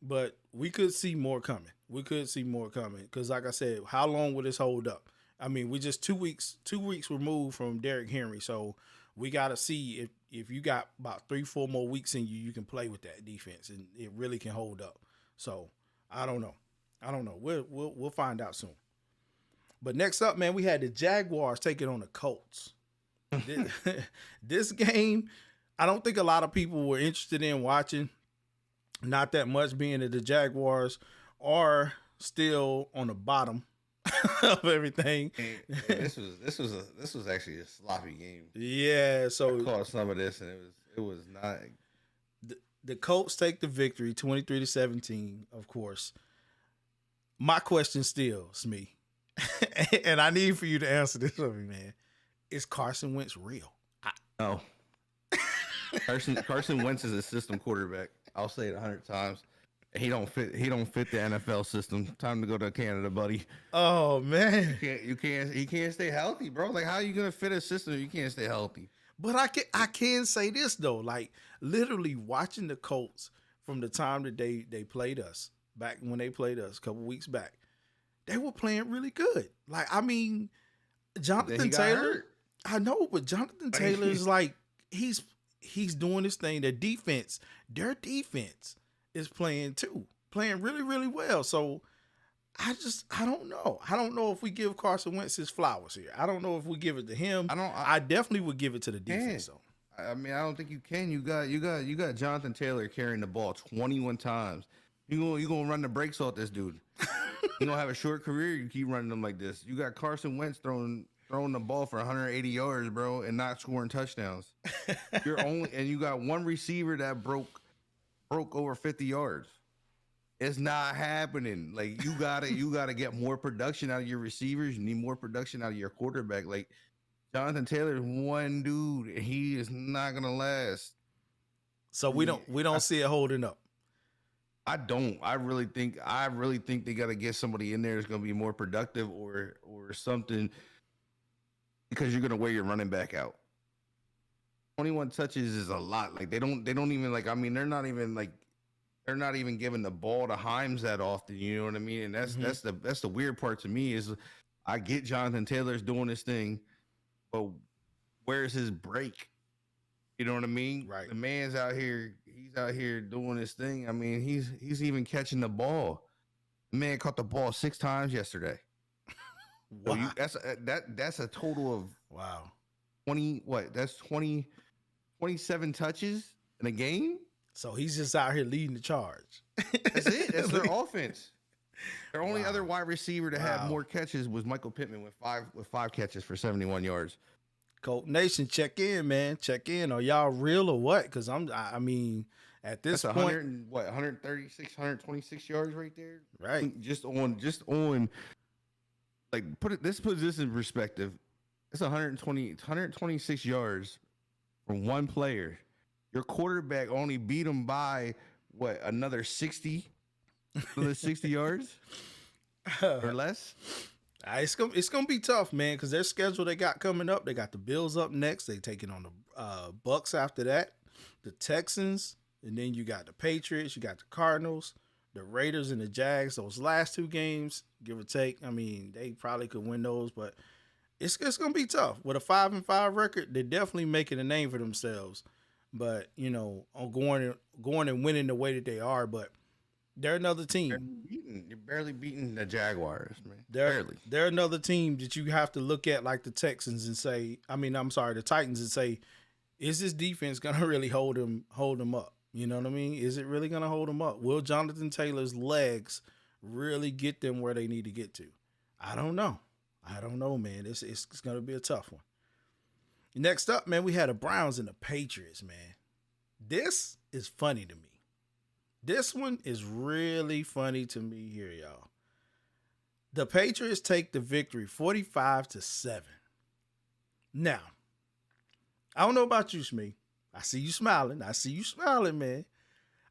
but we could see more coming. Because, like I said, how long will this hold up? I mean, we just 2 weeks removed from Derrick Henry, so we got to see if you got about 3-4 more weeks in you, you can play with that defense and it really can hold up. So I don't know. We'll find out soon. But next up, man, we had the Jaguars taking on the Colts. This game, I don't think a lot of people were interested in watching. Not that much, being that the Jaguars are still on the bottom of everything. And this was actually a sloppy game. Yeah, I so caught some of this, and it was not. the Colts take the victory, 23-17. Of course, my question still, Smee, and I need for you to answer this for me, man. Is Carson Wentz real? No. Carson Wentz is a system quarterback. I'll say it 100 times. He don't fit the NFL system. Time to go to Canada, buddy. Oh man, He can't stay healthy, bro. Like, how are you gonna fit a system if you can't stay healthy? but I can say this though, like literally watching the Colts from the time that they played us back when they played us a couple weeks back, they were playing really good. Like, I mean, Then Jonathan he got Taylor. hurt. I know, but Jonathan Taylor is like he's doing this thing. Their defense is playing too, playing really, really well. So I don't know. I don't know if we give Carson Wentz his flowers here. I don't know if we give it to him. I definitely would give it to the defense though. I mean, I don't think you can. You got Jonathan Taylor carrying the ball 21 times. You gonna run the brakes off this dude. You gonna have a short career. You keep running them like this. You got Carson Wentz throwing the ball for 180 yards, bro, and not scoring touchdowns. You got one receiver that broke over 50 yards. It's not happening. Like, you gotta get more production out of your receivers. You need more production out of your quarterback. Like, Jonathan Taylor is one dude, and he is not gonna last. So we don't see it holding up. I don't. I really think they gotta get somebody in there that's gonna be more productive or something, because you're gonna wear your running back out. 21 touches is a lot. Like, they don't even, like, I mean, they're not even giving the ball to Himes that often. You know what I mean? And that's the weird part to me is, I get Jonathan Taylor's doing this thing, but where's his break? You know what I mean? Right. The man's out here. He's out here doing his thing. I mean, he's even catching the ball. The man caught the ball 6 times yesterday. Wow. So that's a total of Wow. 20. What? That's 27 touches in a game. So he's just out here leading the charge. That's it. That's their offense. Their only Wow. other wide receiver to have Wow. more catches was Michael Pittman with five catches for 71 yards. Colt Nation, check in, man. Check in. Are y'all real or what? Because I mean, at this That's point, 136, 126 yards right there. right? Just on. Like, let's put this in perspective. It's 126 yards from one player. Your quarterback only beat him by what, another 60 yards or less. It's gonna be tough, man, because their schedule they got coming up. They got the Bills up next. They taking on the Bucks after that, the Texans, and then you got the Patriots. You got the Cardinals, the Raiders, and the Jags. Those last 2 games, give or take. I mean, they probably could win those, but it's gonna be tough. With a 5-5 record, they're definitely making a name for themselves. But on going and winning the way that they are, but They're another team. You're barely beating the Jaguars, man. They're Barely. they're another team that you have to look at like the Texans and say, I mean, I'm sorry, the Titans and say, is this defense gonna really hold them up? You know what I mean? Is it really gonna hold them up? Will Jonathan Taylor's legs really get them where they need to get to? I don't know. I don't know, man. It's gonna be a tough one. Next up, man, we had the Browns and the Patriots, man. This is funny to me. This one is really funny to me here, y'all. The Patriots take the victory 45-7. Now, I don't know about you, Smee. I see you smiling. Man.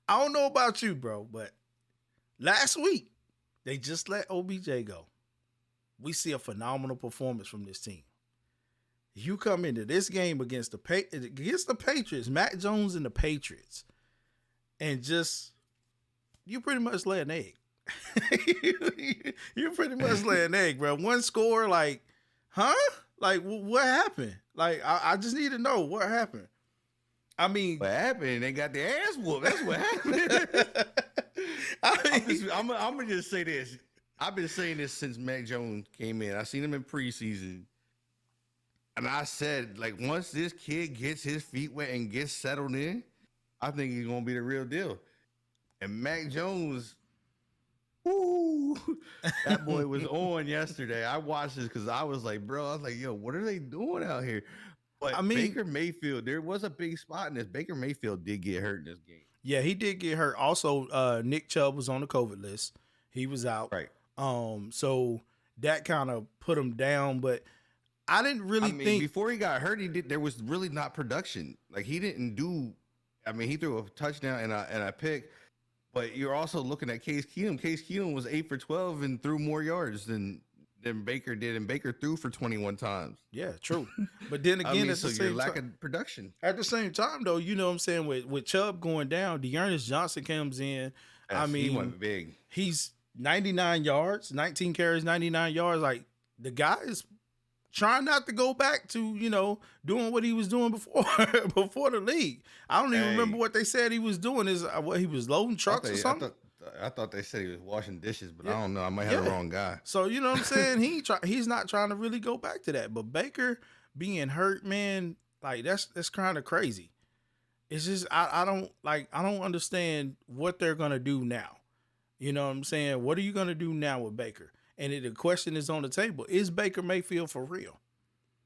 I don't know about you, bro, but last week, they just let OBJ go. We see a phenomenal performance from this team. You come into this game against the Patriots, Mac Jones and the Patriots, and you pretty much lay an egg. you pretty much lay an egg, bro. One score, like, huh? Like, what happened? Like, I just need to know what happened. I mean, what happened? They got their ass whooped. That's what happened. I'm gonna just say this. I've been saying this since Mac Jones came in. I seen him in preseason, and I said, like, once this kid gets his feet wet and gets settled in, I think he's gonna be the real deal. And Mac Jones, woo, that boy was on yesterday. I watched this because I was like, yo, what are they doing out here? But I mean, Baker Mayfield, there was a big spot in this. Baker Mayfield did get hurt in this game. Yeah, he did get hurt. Also, Nick Chubb was on the COVID list. He was out. Right. So that kind of put him down. But I didn't really think before he got hurt, there was really not production. Like he didn't do. I mean, he threw a touchdown and a pick. But you're also looking at Case Keenum. Case Keenum was 8 for 12 and threw more yards than Baker did, and Baker threw for 21 times. Yeah, true. But then again, so you're lacking production. At the same time, though, you know what I'm saying? With Chubb going down, Dearness Johnson comes in. Yes, he went big. He's 99 yards, 19 carries, 99 yards. Like, the guy is trying not to go back to, doing what he was doing before the league. I don't even remember what they said he was doing. Is what he was loading trucks or something? I thought they said he was washing dishes, but I don't know. I might have the wrong guy. So, you know what I'm saying? He's not trying to really go back to that. But Baker being hurt, man, like that's kind of crazy. It's just I don't understand what they're gonna do now. You know what I'm saying? What are you gonna do now with Baker? And the question is on the table: is Baker Mayfield for real?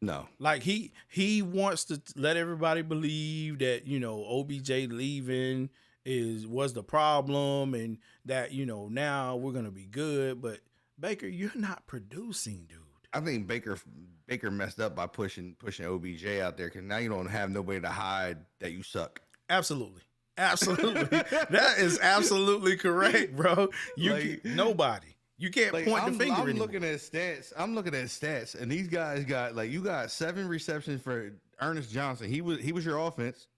No. Like he wants to let everybody believe that OBJ leaving was the problem, and that now we're gonna be good. But Baker, you're not producing, dude. I think Baker messed up by pushing OBJ out there because now you don't have nobody to hide that you suck. Absolutely. That is absolutely correct, bro. Nobody. You can't point the finger. I'm looking at stats, and these guys got 7 receptions for Ernest Johnson. He was your offense.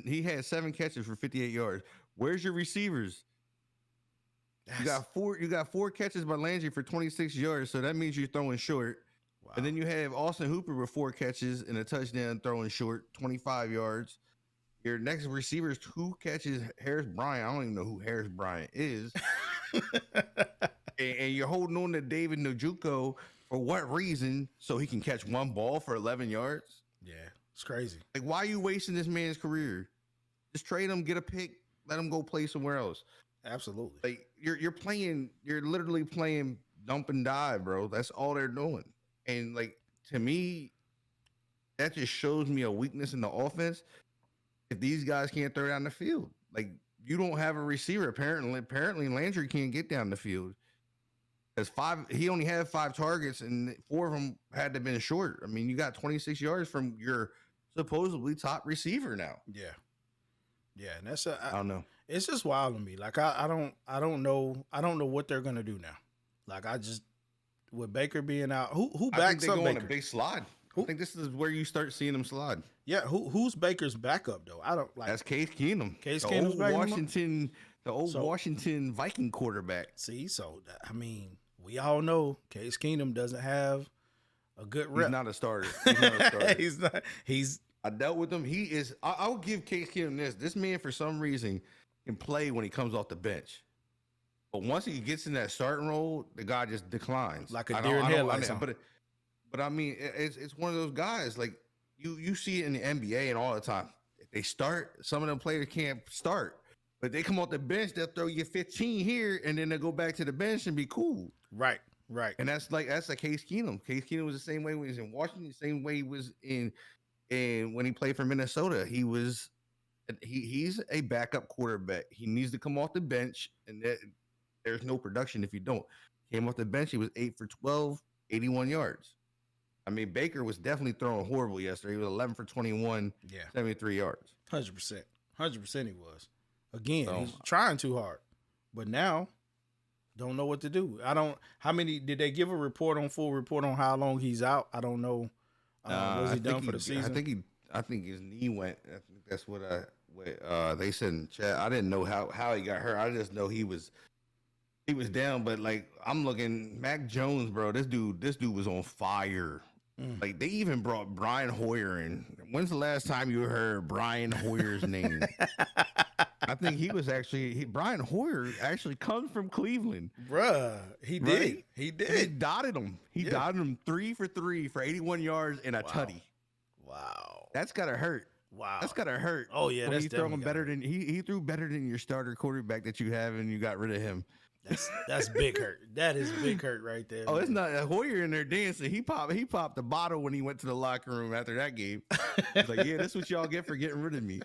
He had 7 catches for 58 yards. Where's your receivers? You got 4 catches by Landry for 26 yards, so that means you're throwing short. Wow. And then you have Austin Hooper with 4 catches and a touchdown throwing short, 25 yards. Your next receiver is 2 catches, Harris Bryant. I don't even know who Harris Bryant is. and you're holding on to David Njoku for what reason? So he can catch 1 ball for 11 yards? Yeah, it's crazy. Like, why are you wasting this man's career? Just trade him, get a pick, let him go play somewhere else. Absolutely. Like you're literally playing dump and dive, bro. That's all they're doing. And like, to me, that just shows me a weakness in the offense. If these guys can't throw down the field, like, you don't have a receiver. Apparently Landry can't get down the field. He only had 5 targets and 4 of them had to have been short. I mean, you got 26 yards from your supposedly top receiver now. Yeah. Yeah. And that's I don't know. It's just wild to me. Like, I don't know what they're gonna do now. Like, with Baker being out, who backs up Baker? On a big slide. I think this is where you start seeing them slide. Yeah, who's Baker's backup though? I don't like. That's Case Keenum. Case Keenum's back. Washington Viking quarterback. See, so I mean, we all know Case Keenum doesn't have a good rep. He's not a starter. He's not. I dealt with him. He is. I'll give Case Keenum this. This man, for some reason, can play when he comes off the bench. But once he gets in that starting role, the guy just declines. Like a deer in headlights. But I mean, it's one of those guys like you see it in the NBA and all the time. If they start, some of them players can't start, but they come off the bench, they'll throw you 15 here, and then they go back to the bench and be cool. Right. And that's like Case Keenum. Case Keenum was the same way when he was in Washington, the same way he was in when he played for Minnesota. He's a backup quarterback. He needs to come off the bench, and there's no production if you don't. Came off the bench, he was 8 for 12, 81 yards. I mean, Baker was definitely throwing horrible yesterday. He was 11 for 21, 73 yards. 100%. 100% he was. Again, he's trying too hard. But now, don't know what to do. How many, did they give a full report on how long he's out? I don't know. Was he done for the season? I think his knee went. I think that's what they said in chat. I didn't know how he got hurt. I just know he was down. But like, I'm looking, Mac Jones, bro. This dude was on fire. Like, they even brought Brian Hoyer in. When's the last time you heard Brian Hoyer's name? I think Brian Hoyer actually comes from Cleveland. Bruh, he did. Right? He did. And he dotted him. He dotted him 3 for 3 for 81 yards and a tutty. Wow. That's gotta hurt. Wow. That's gotta hurt. Oh yeah, that's throwing better than he threw better than your starter quarterback that you have, and you got rid of him. That's big hurt. That is big hurt right there. Oh, man. It's not Hoyer in there dancing. He popped the bottle when he went to the locker room after that game. He's like, yeah, this is what y'all get for getting rid of me.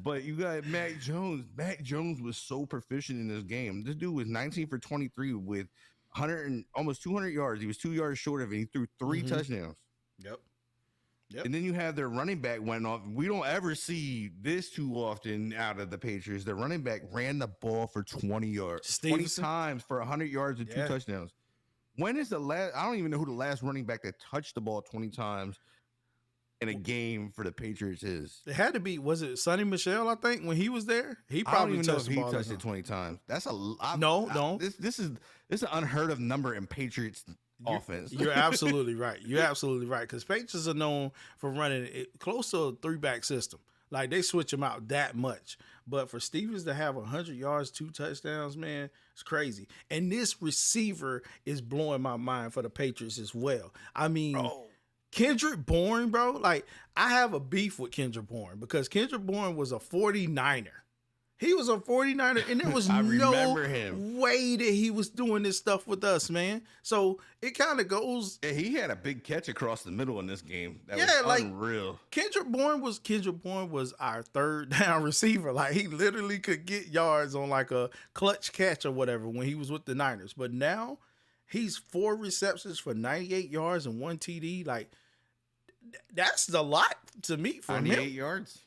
But you got Mac Jones. Mac Jones was so proficient in this game. This dude was 19 for 23 with 100 and almost 200 yards. He was 2 yards short of it. He threw 3 touchdowns. Yep. And then you have their running back went off. We don't ever see this too often out of the Patriots. The running back ran the ball for 20 yards, Stevenson? 20 times for 100 yards and 2 touchdowns. When is the last? I don't even know who the last running back that touched the ball 20 times in a game for the Patriots is. It had to be. Was it Sonny Michel? I think when he was there, he probably touched the ball. He touched it 20 times. That's a lot. No. This is an unheard of number in Patriots offense. You're absolutely right. You're absolutely right. Because Patriots are known for running it close to a 3-back system. Like, they switch them out that much. But for Stevens to have 100 yards, 2 touchdowns, man, it's crazy. And this receiver is blowing my mind for the Patriots as well. I mean, Kendrick Bourne, bro. Like, I have a beef with Kendrick Bourne because Kendrick Bourne was a 49er. He was a 49er, and there was no way that he was doing this stuff with us, man. So it kind of goes. Yeah, he had a big catch across the middle in this game. That was unreal. Kendrick Bourne was our 3rd down receiver. Like, he literally could get yards on like a clutch catch or whatever when he was with the Niners. But now he's 4 receptions for 98 yards and 1 TD. Like, that's a lot to me for 98 yards.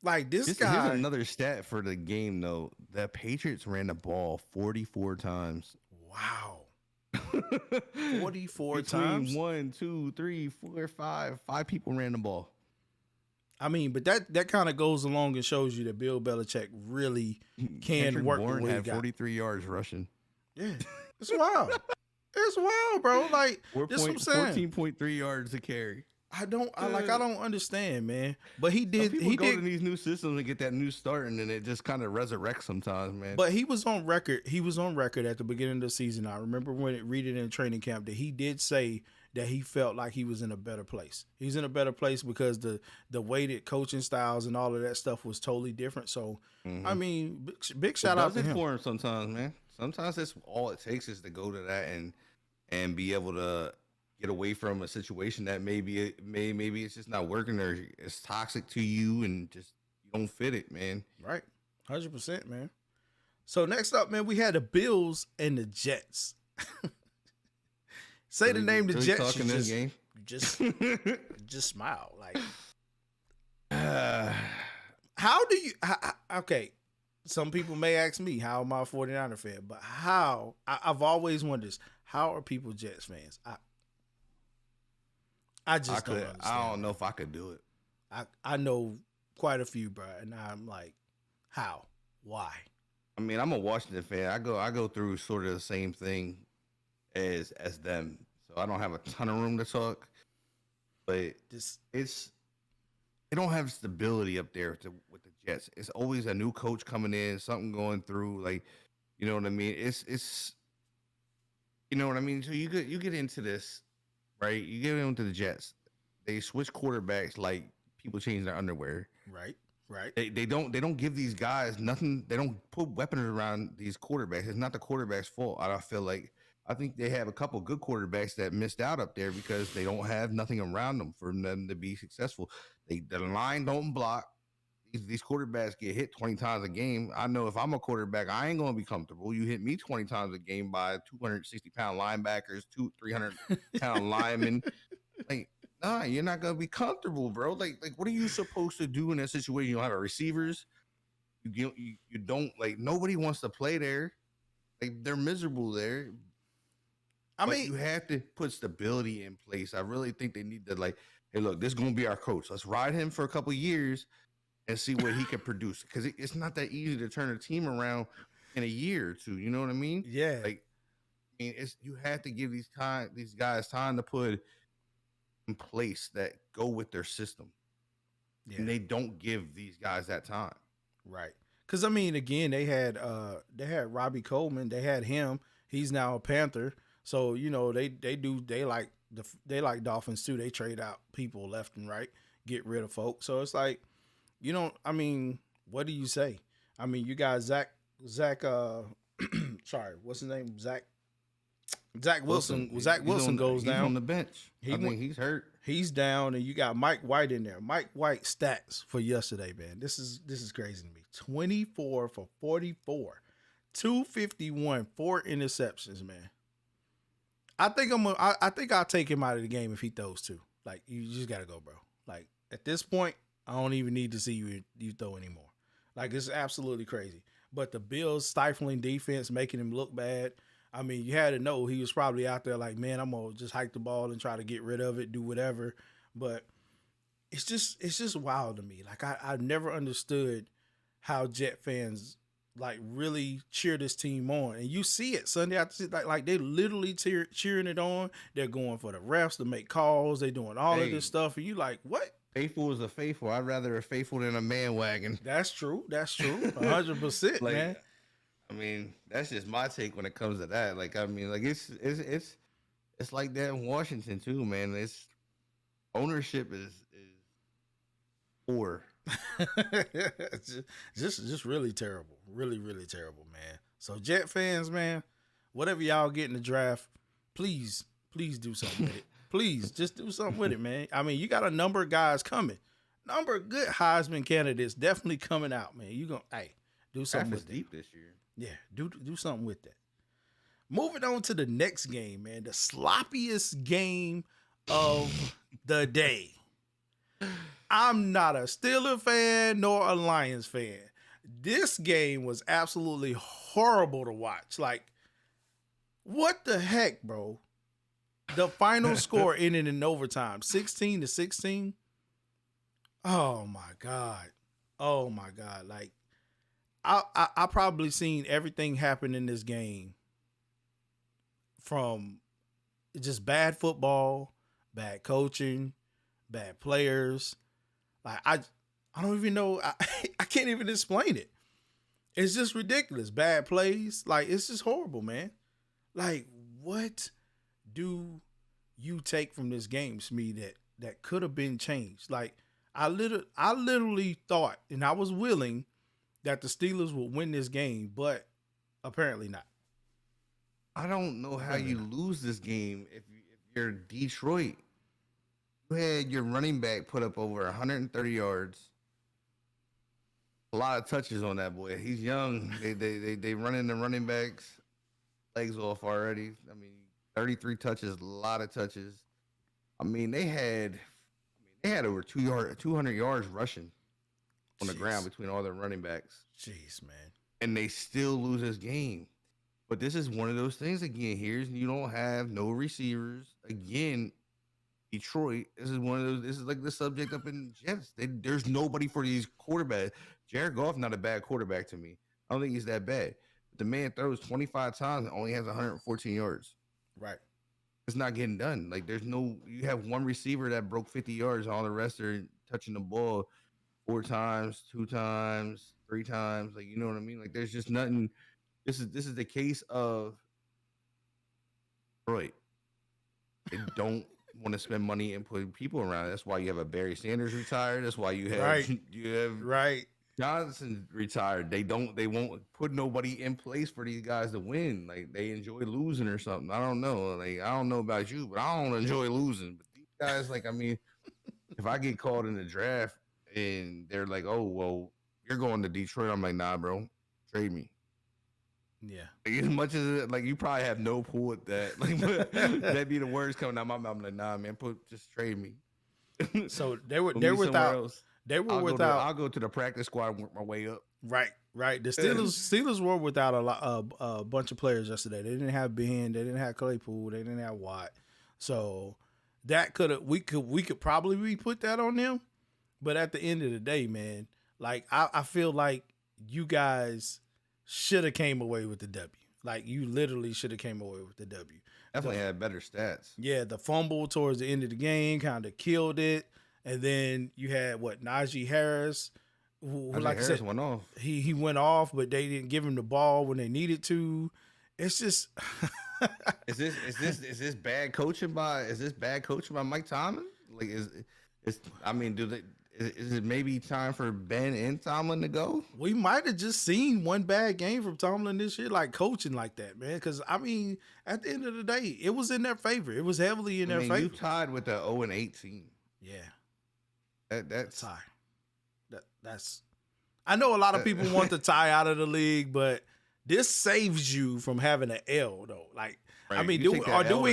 Like, this guy. Here's another stat for the game, though. The Patriots ran the ball 44 times. Wow. 44 times? 1, 2, 3, 4, 5. 5 people ran the ball. I mean, but that kind of goes along and shows you that Bill Belichick really can work Bourne the way he had got. 43 yards rushing. Yeah. It's wild. It's wild, bro. Like, that's what I'm saying. 14.3 yards a carry. I don't understand, man. But he did. He go to these new systems and get that new start, and then it just kind of resurrects sometimes, man. But he was on record. He was on record at the beginning of the season. I remember when read it in training camp that he did say that he felt like he was in a better place. He's in a better place because the way that coaching styles and all of that stuff was totally different. So, I mean, big shout out to him. For him sometimes, man. Sometimes that's all it takes is to go to that and be able to get away from a situation that maybe it's just not working or it's toxic to you and just you don't fit it, man. Right. 100%, man. So next up, man, we had the Bills and the Jets. Say the name the Jets. Talking this game? Just smile. Like, how do you okay. Some people may ask me, how am I a 49er fan? But I've always wondered this. How are people Jets fans? I don't understand. I don't know if I could do it. I know quite a few, bro, and I'm like, how? Why? I mean, I'm a Washington fan. I go through sort of the same thing as them, so I don't have a ton of room to talk. But they don't have stability up there with the Jets. It's always a new coach coming in, something going through. Like, You know what I mean? It's you know what I mean. So you get into this, right? You get into the Jets. They switch quarterbacks like people change their underwear. Right. Right. They don't give these guys nothing. They don't put weapons around these quarterbacks. It's not the quarterback's fault. I feel like I think they have a couple good quarterbacks that missed out up there because they don't have nothing around them for them to be successful. The line don't block. These quarterbacks get hit 20 times a game. I know if I'm a quarterback, I ain't gonna be comfortable. You hit me 20 times a game by 260-pound linebackers, 300-pound linemen. Like, nah, you're not gonna be comfortable, bro. Like, what are you supposed to do in that situation? You don't have a receivers. You don't like nobody wants to play there. Like they're miserable there. I But mean, you have to put stability in place. I really think they need to like, hey, look, this is gonna be our coach. Let's ride him for a couple years and see what he can produce. Because it's not that easy to turn a team around in a year or two. You know what I mean? yeah. Like, I mean, it's you have to give these guys time to put in place that go with their system. Yeah. And they don't give these guys that time. Right. Cause I mean, again, they had Robbie Coleman. They had him. He's now a Panther. So you know they like Dolphins too. They trade out people left and right, get rid of folks. So it's like you don't. I mean, what do you say? I mean, you got Zach. Sorry, what's his name? Zach Wilson. Zach Wilson goes he's down. on the bench. He I think went- he's hurt. He's down, and you got Mike White in there. Mike White stats for yesterday, man. This is crazy to me. 24 for 44, 251, 4 interceptions, man. I think I'll take him out of the game if he throws two. Like you just gotta go, bro. Like at this point, I don't even need to see you throw anymore. Like it's absolutely crazy. But the Bills stifling defense, making him look bad. I mean, you had to know he was probably out there like, man, I'm gonna just hike the ball and try to get rid of it, do whatever. But it's just wild to me. Like I never understood how Jet fans like really cheer this team on, and you see it Sunday after like they literally cheering it on. They're going for the refs to make calls. They doing all of Hey. this stuff, and you like what? Faithful is a faithful. I'd rather a faithful than a man wagon. That's true. That's true. 100%, Like, man. I mean, that's just my take when it comes to that. Like, I mean, like it's like that in Washington too, man. It's ownership is poor. just really terrible. Really, really terrible, man. So Jet fans, man, whatever y'all get in the draft, please do something with it. Please, just do something with it, man. I mean, you got a number of guys coming. Number of good Heisman candidates definitely coming out, man. You gonna do something Draft is with it. deep this year. Yeah, do something with that. Moving on to the next game, man. The sloppiest game of the day. I'm not a Steelers fan nor a Lions fan. This game was absolutely horrible to watch. Like, what the heck, bro? The final score ended in overtime, 16-16. Oh my God. Oh my God. Like, I probably seen everything happen in this game from just bad football, bad coaching, bad players. Like I don't even know. I can't even explain it. It's just ridiculous. Bad plays. Like it's just horrible, man. Like what do you take from this game, Smee, that could have been changed? Like I literally thought, and I was willing that the Steelers would win this game, but apparently not. I don't know how you lose this game if you're Detroit. You had your running back put up over 130 yards. A lot of touches on that boy. He's young. They running the running backs legs off already. I mean, 33 touches, a lot of touches. I mean, they had over 200 yards rushing on the ground between all their running backs. Jeez, man. And they still lose this game. But this is one of those things again. Here's you don't have no receivers. Again, Detroit. This is one of those. This is like the subject up in Jets. There's nobody for these quarterbacks. Jared Goff not a bad quarterback to me. I don't think he's that bad. But the man throws 25 times and only has 114 yards. Right. It's not getting done. Like there's no. You have one receiver that broke 50 yards. All the rest are touching the ball 4 times, 2 times, 3 times. Like you know what I mean. Like there's just nothing. This is the case of Detroit. They don't want to spend money and put people around. That's why you have a Barry Sanders retired. That's why you have Right. you have Right. Johnson retired. They won't put nobody in place for these guys to win. Like they enjoy losing or something. I don't know. Like I don't know about you, but I don't enjoy losing. But these guys, like I mean, if I get called in the draft and they're like, "Oh, well, you're going to Detroit," I'm like, "Nah, bro, trade me." Yeah. Like, as much as like you probably have no pull at that, like that'd be the words coming out my mouth. I'm like, "Nah, man, just trade me." So Put they me were somewhere without else. they were I'll go to the practice squad and work my way up. right. The Steelers were without a bunch of players yesterday. They didn't have Ben, they didn't have Claypool, they didn't have Watt. So that we could probably put that on them. But at the end of the day, man, like I feel like you guys should have came away with the W. Like you literally should have came away with the W. Definitely had better stats. Yeah, the fumble towards the end of the game kind of killed it. And then you had Najee Harris, who like Harris I said, went off. he went off, but they didn't give him the ball when they needed to. It's just Is this bad coaching by Mike Tomlin? Like is I mean, is it maybe time for Ben and Tomlin to go? we might have just seen one bad game from Tomlin this year, like coaching like that, man. Because I mean, at the end of the day, it was in their favor. It was heavily in their favor. You tied with the 0-8 team. Yeah, That's tie. That's. I know a lot of people want the tie out of the league, but this saves you from having an L though. Like, right. I mean, do we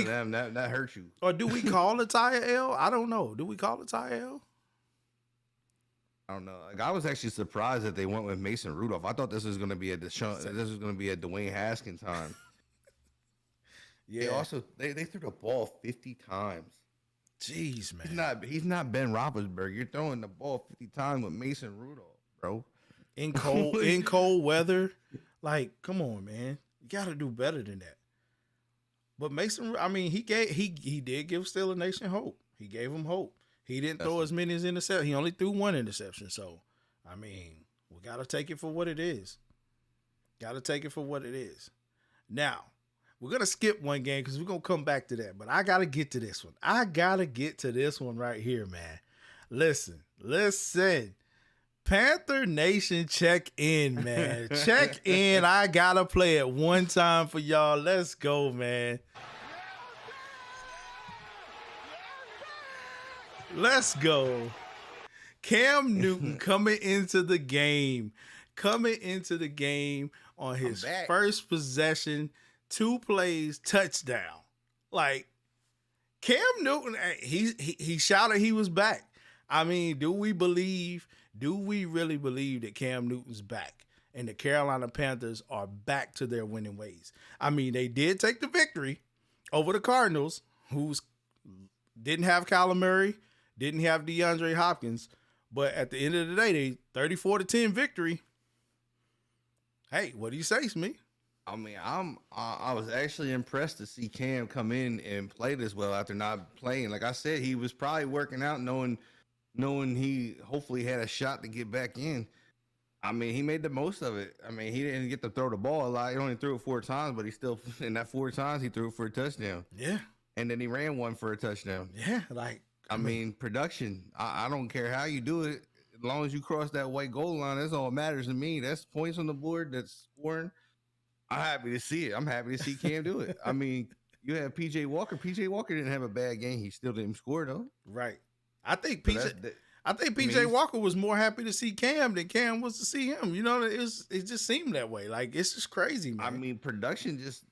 them, that hurts you? Or do we call a tie a L? I don't know. Do we call a tie a L? I don't know. Like I was actually surprised that they went with Mason Rudolph. I thought this was going to be a Dwayne Haskins time. Yeah. They threw the ball 50 times. Jeez, man. He's not Ben Roethlisberger. You're throwing the ball 50 times with Mason Rudolph, bro. In cold weather, like, come on, man. You got to do better than that. But Mason, I mean, he did give Steeler Nation hope. He gave him hope. He didn't throw as many as interceptions. He only threw one interception. So, I mean, we got to take it for what it is. Got to take it for what it is. Now, we're going to skip one game because we're going to come back to that. But I got to get to this one. I got to get to this one right here, man. Listen. Panther Nation, check in, man. Check in. I got to play it one time for y'all. Let's go, man. Let's go. Cam Newton coming into the game on his first possession, 2 plays, touchdown. Like, Cam Newton, he shouted he was back. I mean, do we really believe that Cam Newton's back and the Carolina Panthers are back to their winning ways? I mean, they did take the victory over the Cardinals, who didn't have Kyler Murray, didn't have DeAndre Hopkins, but at the end of the day, they 34-10 victory. Hey, what do you say, Smee? I mean, I was actually impressed to see Cam come in and play this well after not playing. Like I said, he was probably working out, knowing he hopefully had a shot to get back in. I mean, he made the most of it. I mean, he didn't get to throw the ball a lot. He only threw it 4 times, but he still, in that 4 times, he threw it for a touchdown. Yeah. And then he ran one for a touchdown. Yeah, like. I mean, production. I don't care how you do it. As long as you cross that white goal line, that's all that matters to me. That's points on the board. That's scoring. I'm happy to see it. I'm happy to see Cam do it. I mean, you have PJ Walker. PJ Walker didn't have a bad game. He still didn't score, though. Right. I think PJ Walker was more happy to see Cam than Cam was to see him. You know, it just seemed that way. Like, it's just crazy, man. I mean, production just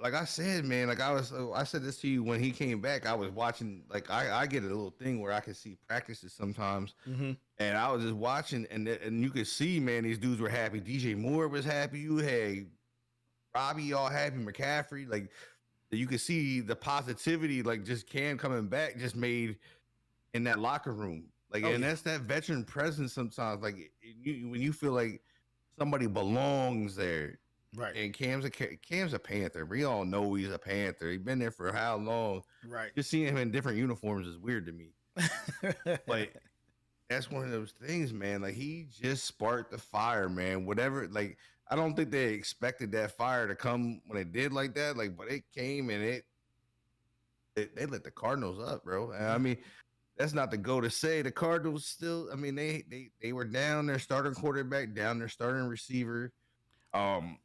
like I said, man. Like I said this to you when he came back. I was watching. Like I get a little thing where I can see practices sometimes, and I was just watching, and you could see, man, these dudes were happy. DJ Moore was happy. You had Robbie all happy. McCaffrey, like you could see the positivity. Like just Cam coming back just made in that locker room. Like, that's that veteran presence sometimes. Like when you feel like somebody belongs there. Right. And Cam's a Panther. We all know he's a Panther. He's been there for how long? Right. Just seeing him in different uniforms is weird to me. But that's one of those things, man. Like he just sparked the fire, man. Whatever. Like I don't think they expected that fire to come when it did like that. Like, but it came and they lit the Cardinals up, bro. And I mean, that's not the go to say. The Cardinals still, I mean, they were down their starting quarterback, down their starting receiver. Um,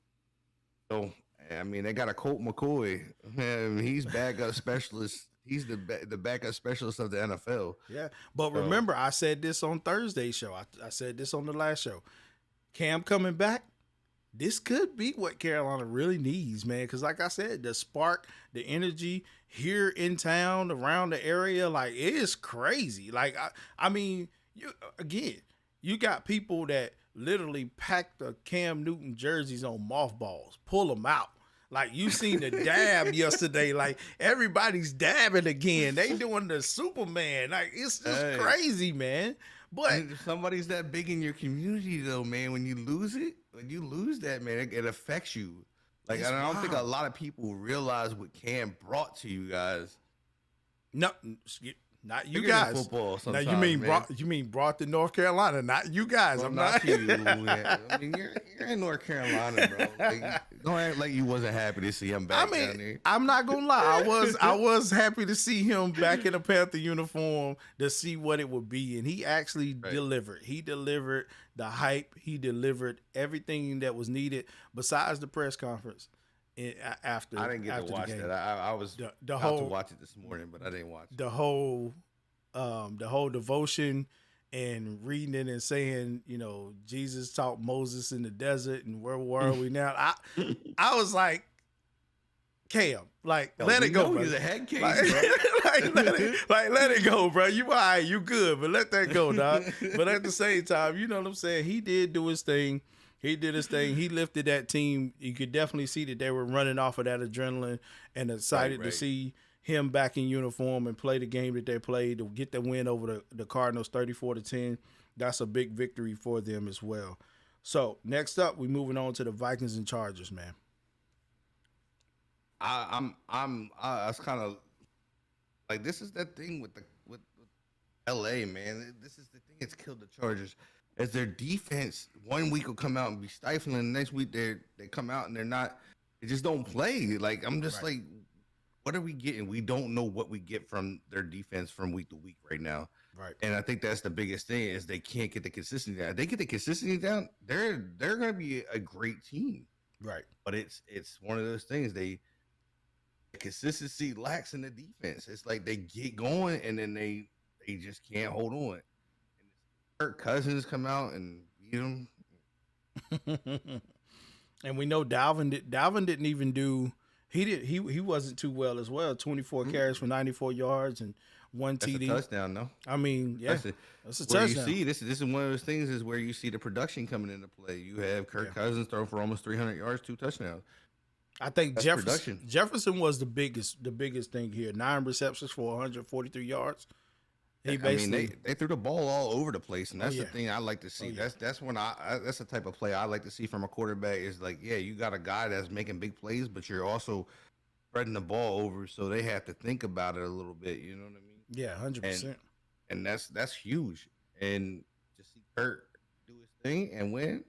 so I mean, they got a Colt McCoy. He's backup specialist. He's the backup specialist of the NFL. Yeah, but remember, I said this on Thursday's show. I said this on the last show. Cam coming back, this could be what Carolina really needs, man. Because like I said, the spark, the energy here in town, around the area, like it is crazy. Like I mean, you got people that literally pack the Cam Newton jerseys on mothballs, pull them out. Like you seen the dab yesterday. Like everybody's dabbing again. They doing the Superman. Like it's just crazy, man. But and if somebody's that big in your community, though, man, when you lose that, man, it affects you. Like I don't think a lot of people realize what Cam brought to you guys. No, not you guys. Football now you mean brought to North Carolina, not you guys. Well, I'm not you. Yeah. I mean, you're in North Carolina, bro. Like, don't act like you wasn't happy to see him back down there. I'm not gonna lie. I was happy to see him back in a Panther uniform to see what it would be, and he actually delivered. He delivered the hype. He delivered everything that was needed besides the press conference. After I didn't get to watch that. I was the whole to watch it this morning, but I didn't watch it. The whole devotion and reading it and saying, you know, Jesus taught Moses in the desert, and where were we now? I was like, Cam, like let it go, bro. He's a head case, let it go, bro. You all right, you good, but let that go, dog. But at the same time, you know what I'm saying? He did do his thing. He did his thing. He lifted that team. You could definitely see that they were running off of that adrenaline and excited to see him back in uniform and play the game that they played to get the win over the Cardinals 34-10. That's a big victory for them as well. So next up, we're moving on to the Vikings and Chargers, man. I was kind of like, this is that thing with LA, man. This is the thing that's killed the Chargers. As their defense, 1 week will come out and be stifling, the next week they come out and they just don't play. Like I'm just like, what are we getting? We don't know what we get from their defense from week to week right now. Right. And I think that's the biggest thing is they can't get the consistency down. If they get the consistency down, they're gonna be a great team. Right. But it's one of those things. The consistency lacks in the defense. It's like they get going and then they just can't hold on. Kirk Cousins come out and beat him. And we know Dalvin didn't even do he wasn't too well as well. 24 carries for 94 yards and one TD. That's a touchdown, no? I mean, yeah. That's a touchdown. You see this is one of those things is where you see the production coming into play. You have Kirk Cousins throwing for almost 300 yards, 2 touchdowns. I think Jefferson was the biggest thing here. 9 receptions for 143 yards. They threw the ball all over the place, and that's the thing I like to see. That's that's the type of play I like to see from a quarterback. Is like, you got a guy that's making big plays, but you're also spreading the ball over, so they have to think about it a little bit. You know what I mean? Yeah, 100%. And that's huge. And to see Kurt do his thing and win,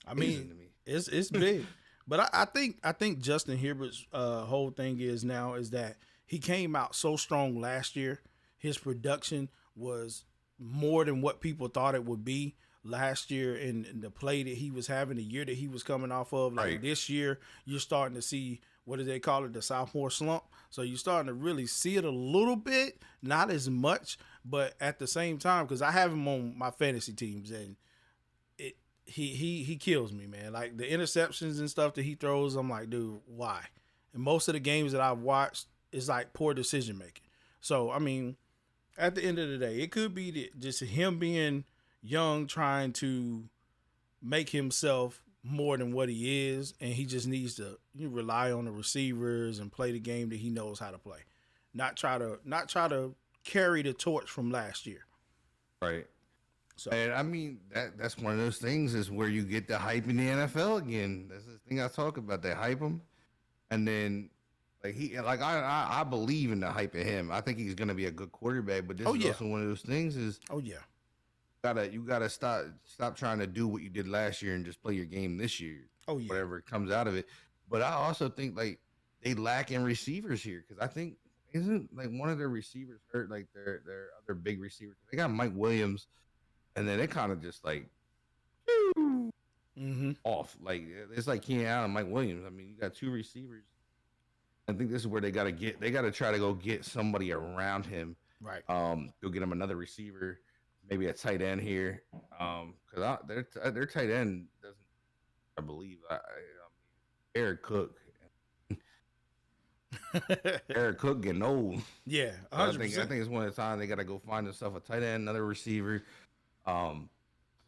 I mean, it's big. But I think Justin Herbert's whole thing is that he came out so strong last year. His production was more than what people thought it would be last year, and the play that he was having, the year that he was coming off of. Like this year, you're starting to see, what do they call it, the sophomore slump. So you're starting to really see it a little bit, not as much, but at the same time, because I have him on my fantasy teams, and he kills me, man. Like the interceptions and stuff that he throws, I'm like, dude, why? And most of the games that I've watched, it's like poor decision making. So, I mean, at the end of the day, it could be just him being young, trying to make himself more than what he is, and he just needs to rely on the receivers and play the game that he knows how to play. Not try to carry the torch from last year. Right. So, and I mean that's one of those things is where you get the hype in the NFL again. That's the thing I talk about. They hype him, and then I believe in the hype of him. I think he's going to be a good quarterback. But this is also one of those things is you gotta stop trying to do what you did last year and just play your game this year. Oh yeah. Whatever comes out of it. But I also think like they lack in receivers here because I think isn't like one of their receivers hurt, like their other big receivers. They got Mike Williams, and then they kind of just like off. Like it's like Keenan Allen, Mike Williams. I mean, you got two receivers. I think this is where they gotta try to go get somebody around him. Right. Go get him another receiver, maybe a tight end here. Because their tight end doesn't. I believe Eric Cook. Eric Cook getting old. Yeah, 100%. I think it's one of the time they got to go find themselves a tight end, another receiver. I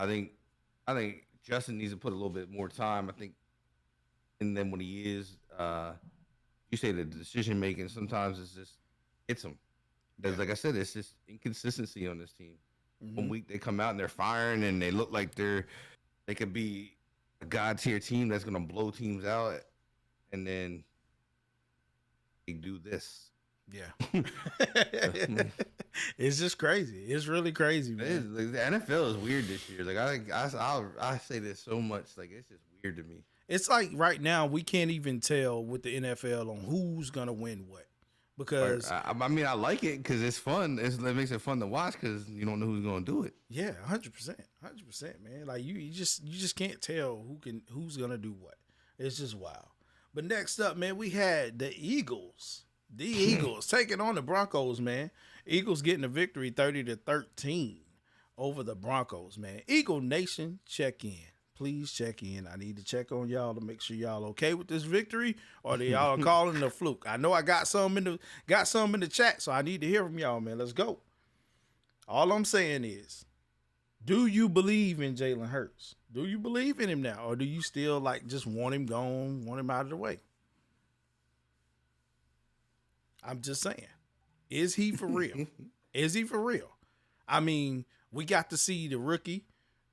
think Justin needs to put a little bit more time. I think, and then when he is, you say the decision making sometimes it's just hits him. Because like I said, it's just inconsistency on this team. One week they come out and they're firing and they look like they could be a god tier team that's gonna blow teams out, and then they do this. Yeah. It's just crazy. It's really crazy, man. It is, like, the NFL is weird this year. Like I say this so much, like it's just weird to me. It's like right now we can't even tell with the NFL on who's gonna win what. Because I mean, I like it because it's fun. It makes it fun to watch because you don't know who's gonna do it. Yeah, 100%, man. Like you just can't tell who's gonna do what. It's just wild. But next up, man, we had the Eagles. The Eagles taking on the Broncos, man. Eagles getting a victory 30-13 over the Broncos, man. Eagle Nation, check in. Please check in. I need to check on y'all to make sure y'all okay with this victory, or that y'all are calling it a fluke. I know I got some in the chat, so I need to hear from y'all, man. Let's go. All I'm saying is, do you believe in Jalen Hurts? Do you believe in him now, or do you still like just want him gone, want him out of the way? I'm just saying, is he for real? Is he for real? I mean, we got to see the rookie.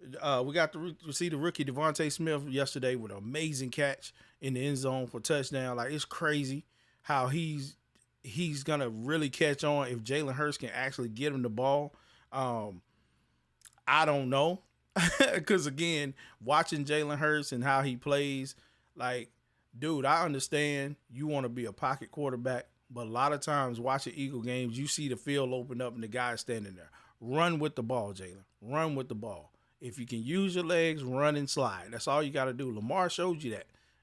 We got to see the rookie Devontae Smith yesterday with an amazing catch in the end zone for touchdown. Like, it's crazy how he's gonna really catch on if Jalen Hurts can actually get him the ball. I don't know, because again, watching Jalen Hurts and how he plays, like, dude, I understand you want to be a pocket quarterback, but a lot of times watching Eagle games, you see the field open up and the guy standing there. Run with the ball, Jalen. Run with the ball. If you can use your legs, run and slide. That's all you got to do. Lamar showed you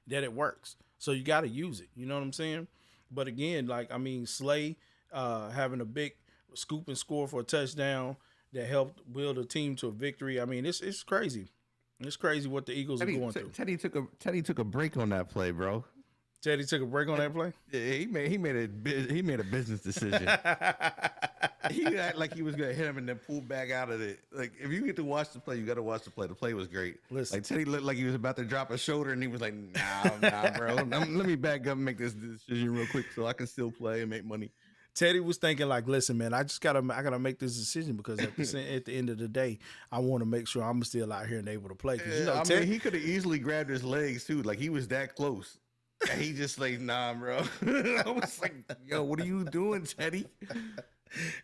that it works. So you got to use it. You know what I'm saying? But again, like, I mean, Slay having a big scoop and score for a touchdown that helped build a team to a victory. I mean, it's crazy. It's crazy what the Eagles are going through. Teddy took a break on that play, bro. Teddy took a break on that play? Yeah, he made a business decision. He acted like he was gonna hit him and then pull back out of it. Like, if you get to watch the play, you got to watch the play. The play was great. Listen. Like, Teddy looked like he was about to drop a shoulder, and he was like, "Nah, bro. Let me back up and make this decision real quick so I can still play and make money." Teddy was thinking like, "Listen, man, I gotta make this decision because at the end of the day, I want to make sure I'm still out here and able to play." Because I mean, he could have easily grabbed his legs too. Like, he was that close. And he just like, "Nah, bro." I was like, "Yo, what are you doing, Teddy?"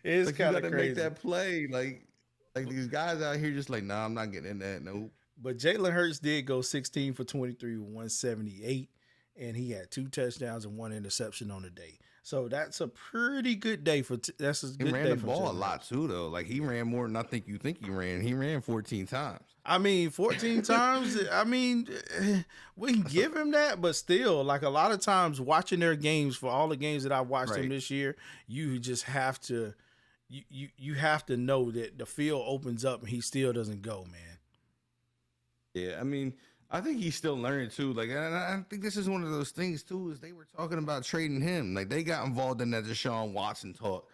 It's like, kind of crazy. Make that play. Like these guys out here just like, "Nah, I'm not getting in that." Nope. But Jalen Hurts did go 16 for 23 with 178, and he had 2 touchdowns and 1 interception on the day. So that's a pretty good day for. That's a good day. He ran the ball a lot too, though. Like, he ran more than I think you think he ran. He ran 14 times. I mean, 14 times. I mean, we can give him that, but still, like, a lot of times watching their games, for all the games that I watched them this year, you just have to, you have to know that the field opens up and he still doesn't go, man. Yeah, I mean, I think he's still learning too. Like, and I think this is one of those things too. Is they were talking about trading him. Like, they got involved in that Deshaun Watson talk,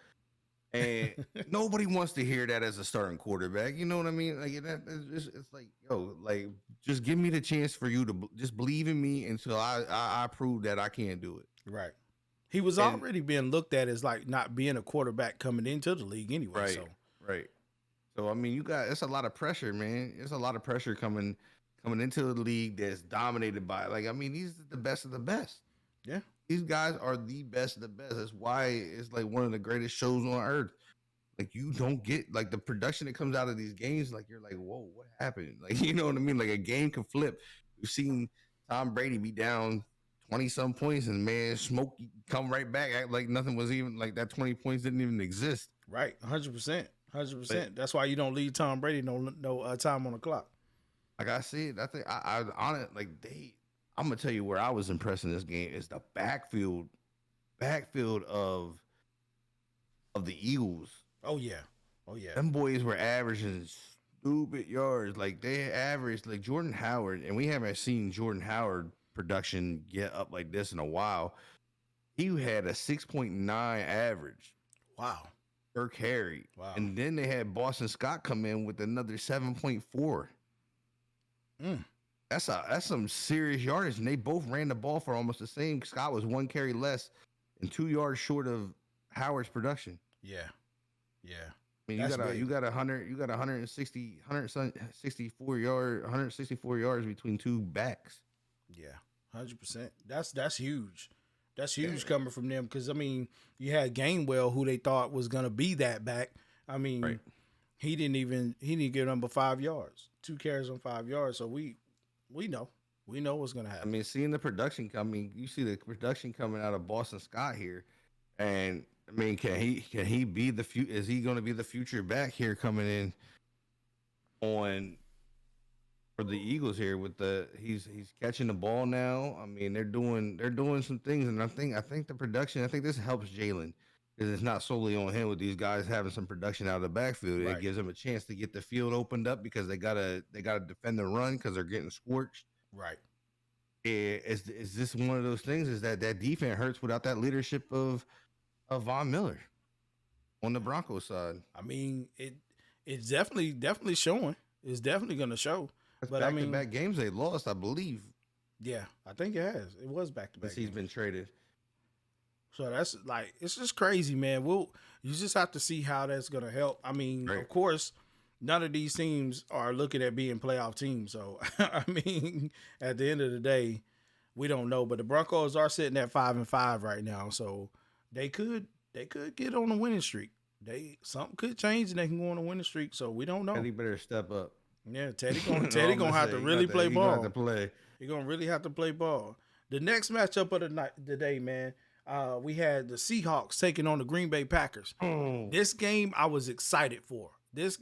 and nobody wants to hear that as a starting quarterback. You know what I mean? Like, it's like, yo, like, just give me the chance for you to just believe in me until I prove that I can't do it. Right. He was already being looked at as like not being a quarterback coming into the league anyway. Right. So I mean, it's a lot of pressure, man. It's a lot of pressure coming into the league that's dominated by, like, I mean, these are the best of the best. Yeah. These guys are the best of the best. That's why it's like one of the greatest shows on earth. Like you don't get like the production that comes out of these games. Like you're like, whoa, what happened? Like you know what I mean? Like a game can flip. We've seen Tom Brady be down 20 some points and man, smoke come right back, act like nothing was even like that 20 points didn't even exist. Right, 100%, But 100%. That's why you don't leave Tom Brady no time on the clock. like I said, I think I on it like they. I'm gonna tell you where I was impressed in this game is the backfield of the Eagles. Oh yeah, oh yeah, Them boys were averaging stupid yards. Like they averaged like Jordan Howard, and we haven't seen Jordan Howard production get up like this in a while. He had a 6.9 average wow, per carry. wow. And then they had Boston Scott come in with another 7.4. Mm. That's some serious yardage. And they both ran the ball for almost the same. Scott was 1 carry less and 2 yards short of Howard's production. Yeah, yeah. I mean, you got 164 yards between two backs. Yeah, 100%. That's huge. That's huge coming from them because I mean, you had Gainwell who they thought was gonna be that back. I mean, Right. he didn't get number 5 yards, 2 carries on 5 yards. So we know what's gonna I happen. mean, seeing the production coming, you see the production coming out of Boston Scott here, and I mean, can he be the future? Is he going to be the future back here coming in on for the Eagles here with the he's catching the ball now. I mean, they're doing some things, and I think the production. I think this helps Jalen because it's not solely on him with these guys having some production out of the backfield. Right. It gives them a chance to get the field opened up because they gotta defend the run because they're getting scorched. Right. Is this one of those things? Is that defense hurts without that leadership of Von Miller on the Broncos side? I mean, it's definitely showing. It's definitely gonna show. That's But I mean, back-to-back games they lost, I believe, yeah, I think it has. It was back to back. since he's been traded. So that's like it's just crazy, man. You just have to see how that's gonna help. I mean, Right. of course, none of these teams are looking at being playoff teams. So I mean, at the end of the day, we don't know. But the Broncos are sitting at 5-5 right now, so they could get on a winning streak. Something could change and they can go on a winning streak. So we don't know. Teddy better step up. Yeah, Teddy All gonna I'm have to say, really play he gonna have ball. to play. You're gonna really have to play ball. The next matchup of the day, man. We had the Seahawks taking on the Green Bay Packers. Oh, This game I was excited for. Because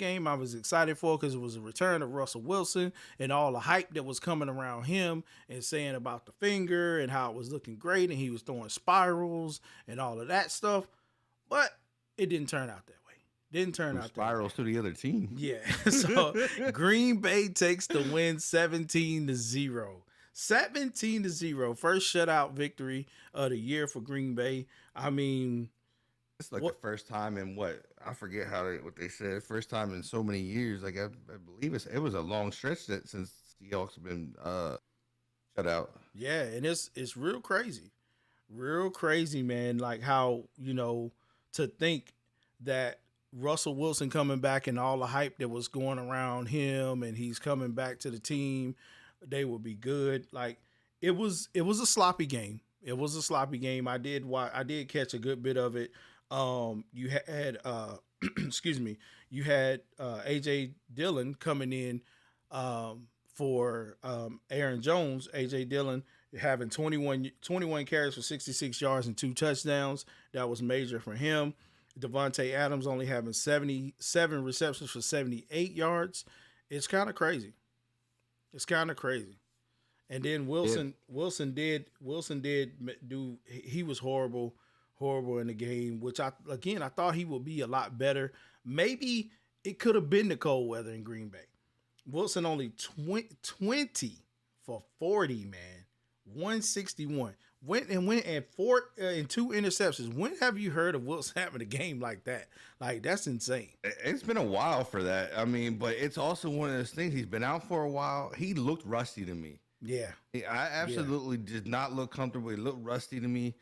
it was a return of Russell Wilson and all the hype that was coming around him and saying about the finger and how it was looking great and he was throwing spirals and all of that stuff. But it didn't turn out that way. spirals to the other team. Yeah. So Green Bay takes the win 17-0. 17-0. First shutout victory of the year for Green Bay. I mean, It's like the first time in I forget what they said. First time in so many years. Like I believe it was a long stretch that since Seahawks have been shut out. yeah, and it's real crazy. Real crazy, man. Like how, to think that Russell Wilson coming back and all the hype that was going around him and he's coming back to the team, they will be good. Like it was a sloppy game. It was a sloppy game. I did catch a good bit of it. You had excuse me, you had AJ Dillon coming in for Aaron Jones. AJ Dillon having 21 carries for 66 yards and 2 touchdowns. That was major for him. Devontae Adams only having 77 receptions for 78 yards. It's kind of crazy. And then Wilson did do. He was horrible in the game, which I thought he would be a lot better. Maybe it could have been the cold weather in Green Bay. Wilson only 20 for 40, man, 161. Went and 2 interceptions. When have you heard of Wilson having a game like that? Like that's insane. It's been a while for that. I mean, but it's also one of those things. He's been out for a while. He looked rusty to me. Yeah, I absolutely did not look comfortable. He looked rusty to me.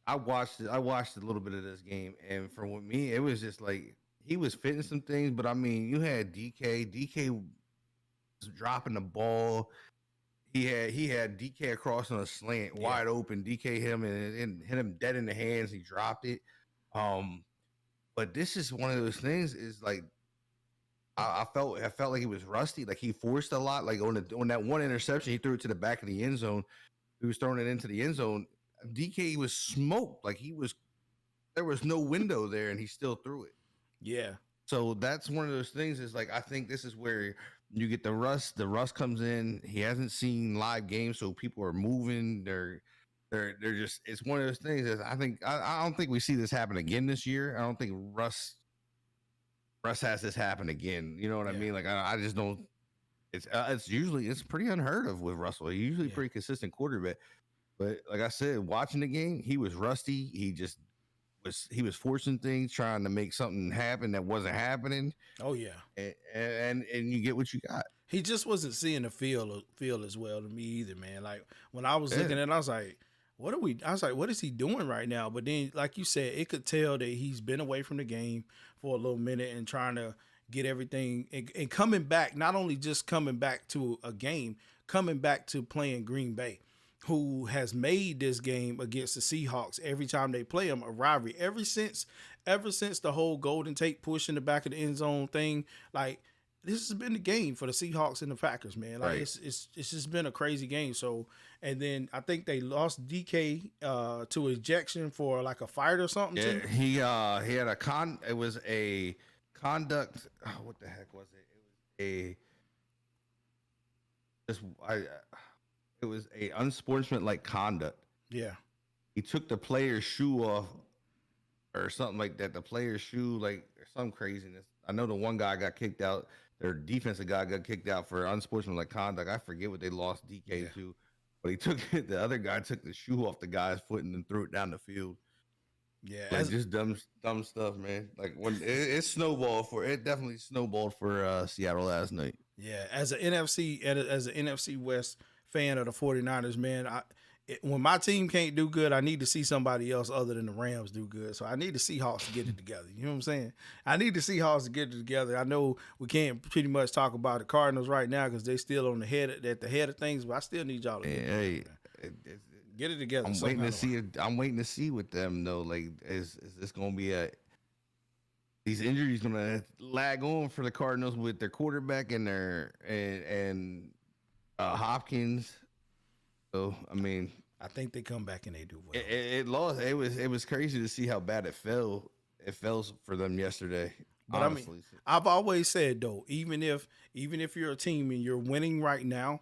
I watched a little bit of this game, and for me, it was just like he was fitting some things. But I mean, you had DK. DK was dropping the ball. He had DK across on a slant, wide open. DK hit him and hit him dead in the hands. He dropped it. But this is one of those things. Is like I felt like he was rusty. Like he forced a lot. Like on that one interception, he threw it to the back of the end zone. He was throwing it into the end zone. DK was smoked. Like there was no window there, and he still threw it. Yeah. So that's one of those things. Is like I think this is where you get the rust. The rust comes in. He hasn't seen live games, so people are moving. They're just. It's one of those things. That I don't think we see this happen again this year. I don't think Russ has this happen again. You know what I mean? Like I just don't. It's usually it's pretty unheard of with Russell. He's usually pretty consistent quarterback. But like I said, watching the game, he was rusty. He was forcing things, trying to make something happen that wasn't happening. Oh yeah, and you get what you got. He just wasn't seeing the field as well to me either, man. Like when I was looking at it, I was like, what is he doing right now? But then, like you said, it could tell that he's been away from the game for a little minute and trying to get everything and coming back, not only just coming back to a game, coming back to playing Green Bay, who has made this game against the Seahawks every time they play them a rivalry ever since the whole Golden Tate push in the back of the end zone thing. Like this has been the game for the Seahawks and the Packers, man. Like it's just been a crazy game. So, and then I think they lost DK to ejection for like a fight or something. Yeah, too. he had it was a conduct. What the heck was it? It was a unsportsmanlike conduct. Yeah. He took the player's shoe off or something like that. The player's shoe, like some craziness. I know the one guy got kicked out. Their defensive guy got kicked out for unsportsmanlike conduct. I forget what they lost DK to, but he took it. The other guy took the shoe off the guy's foot and then threw it down the field. Yeah, like just dumb stuff, man. Like when it definitely snowballed for Seattle last night. Yeah, as an NFC West fan of the 49ers, man, when my team can't do good, I need to see somebody else other than the Rams do good. So I need the Seahawks to get it together. You know what I'm saying? I need the Seahawks to get it together. I know we can't pretty much talk about the Cardinals right now because they still at the head of things, but I still need y'all to get it together. I'm waiting to see with them though. Like, is this gonna be these injuries gonna lag on for the Cardinals with their quarterback and Hopkins? So I mean, I think they come back and they do well. It lost. It was crazy to see how bad it fell. It fell for them yesterday. But honestly. I mean, I've always said though, even if you're a team and you're winning right now,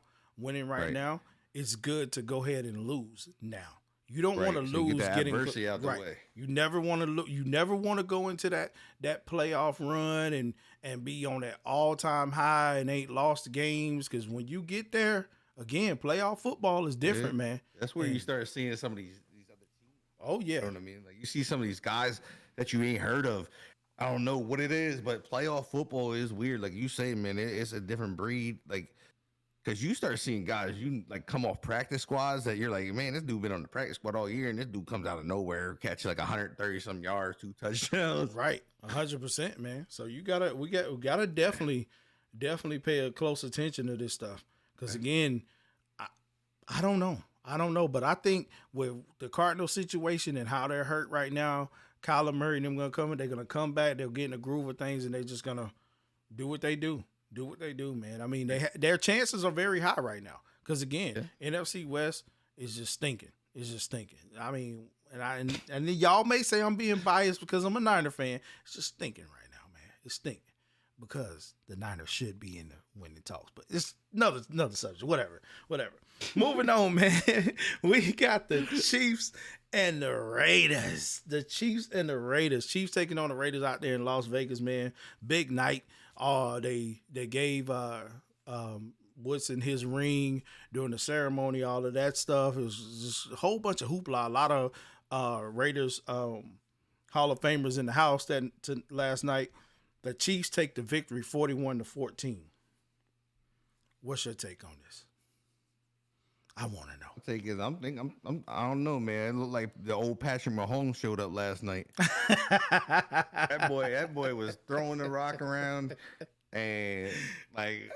it's good to go ahead and lose now. You don't want to lose getting adversity out the way. You never want to You never want to go into that playoff run and be on that all-time high and ain't lost games, because when you get there, again, playoff football is different, man. That's where you start seeing some of these other teams. Oh yeah, you know what I mean? Like you see some of these guys that you ain't heard of. I don't know what it is, but playoff football is weird. Like you say, man, it's a different breed. Like, because you start seeing guys come off practice squads that you're like, man, this dude been on the practice squad all year, and this dude comes out of nowhere, catch like 130 some yards, 2 touchdowns. Right, 100%, man. So we gotta definitely pay a close attention to this stuff, because again, I don't know, but I think with the Cardinal situation and how they're hurt right now, Kyler Murray and them they're gonna come back, they'll get in the groove of things, and they're just gonna do what they do. Do what they do, man. I mean, their chances are very high right now because, again, NFC West is just stinking. It's just stinking. I mean, and y'all may say I'm being biased because I'm a Niner fan. It's just stinking right now, man. It's stinking because the Niners should be in the winning talks. But it's another subject. Whatever. Moving on, man. We got the Chiefs and the Raiders. Chiefs taking on the Raiders out there in Las Vegas, man. Big night. They gave Woodson his ring during the ceremony, all of that stuff. It was just a whole bunch of hoopla. A lot of Raiders Hall of Famers in the house last night. The Chiefs take the victory 41-14. What's your take on this? I want to know. I don't know, man. It looked like the old Patrick Mahomes showed up last night. That boy was throwing the rock around, and like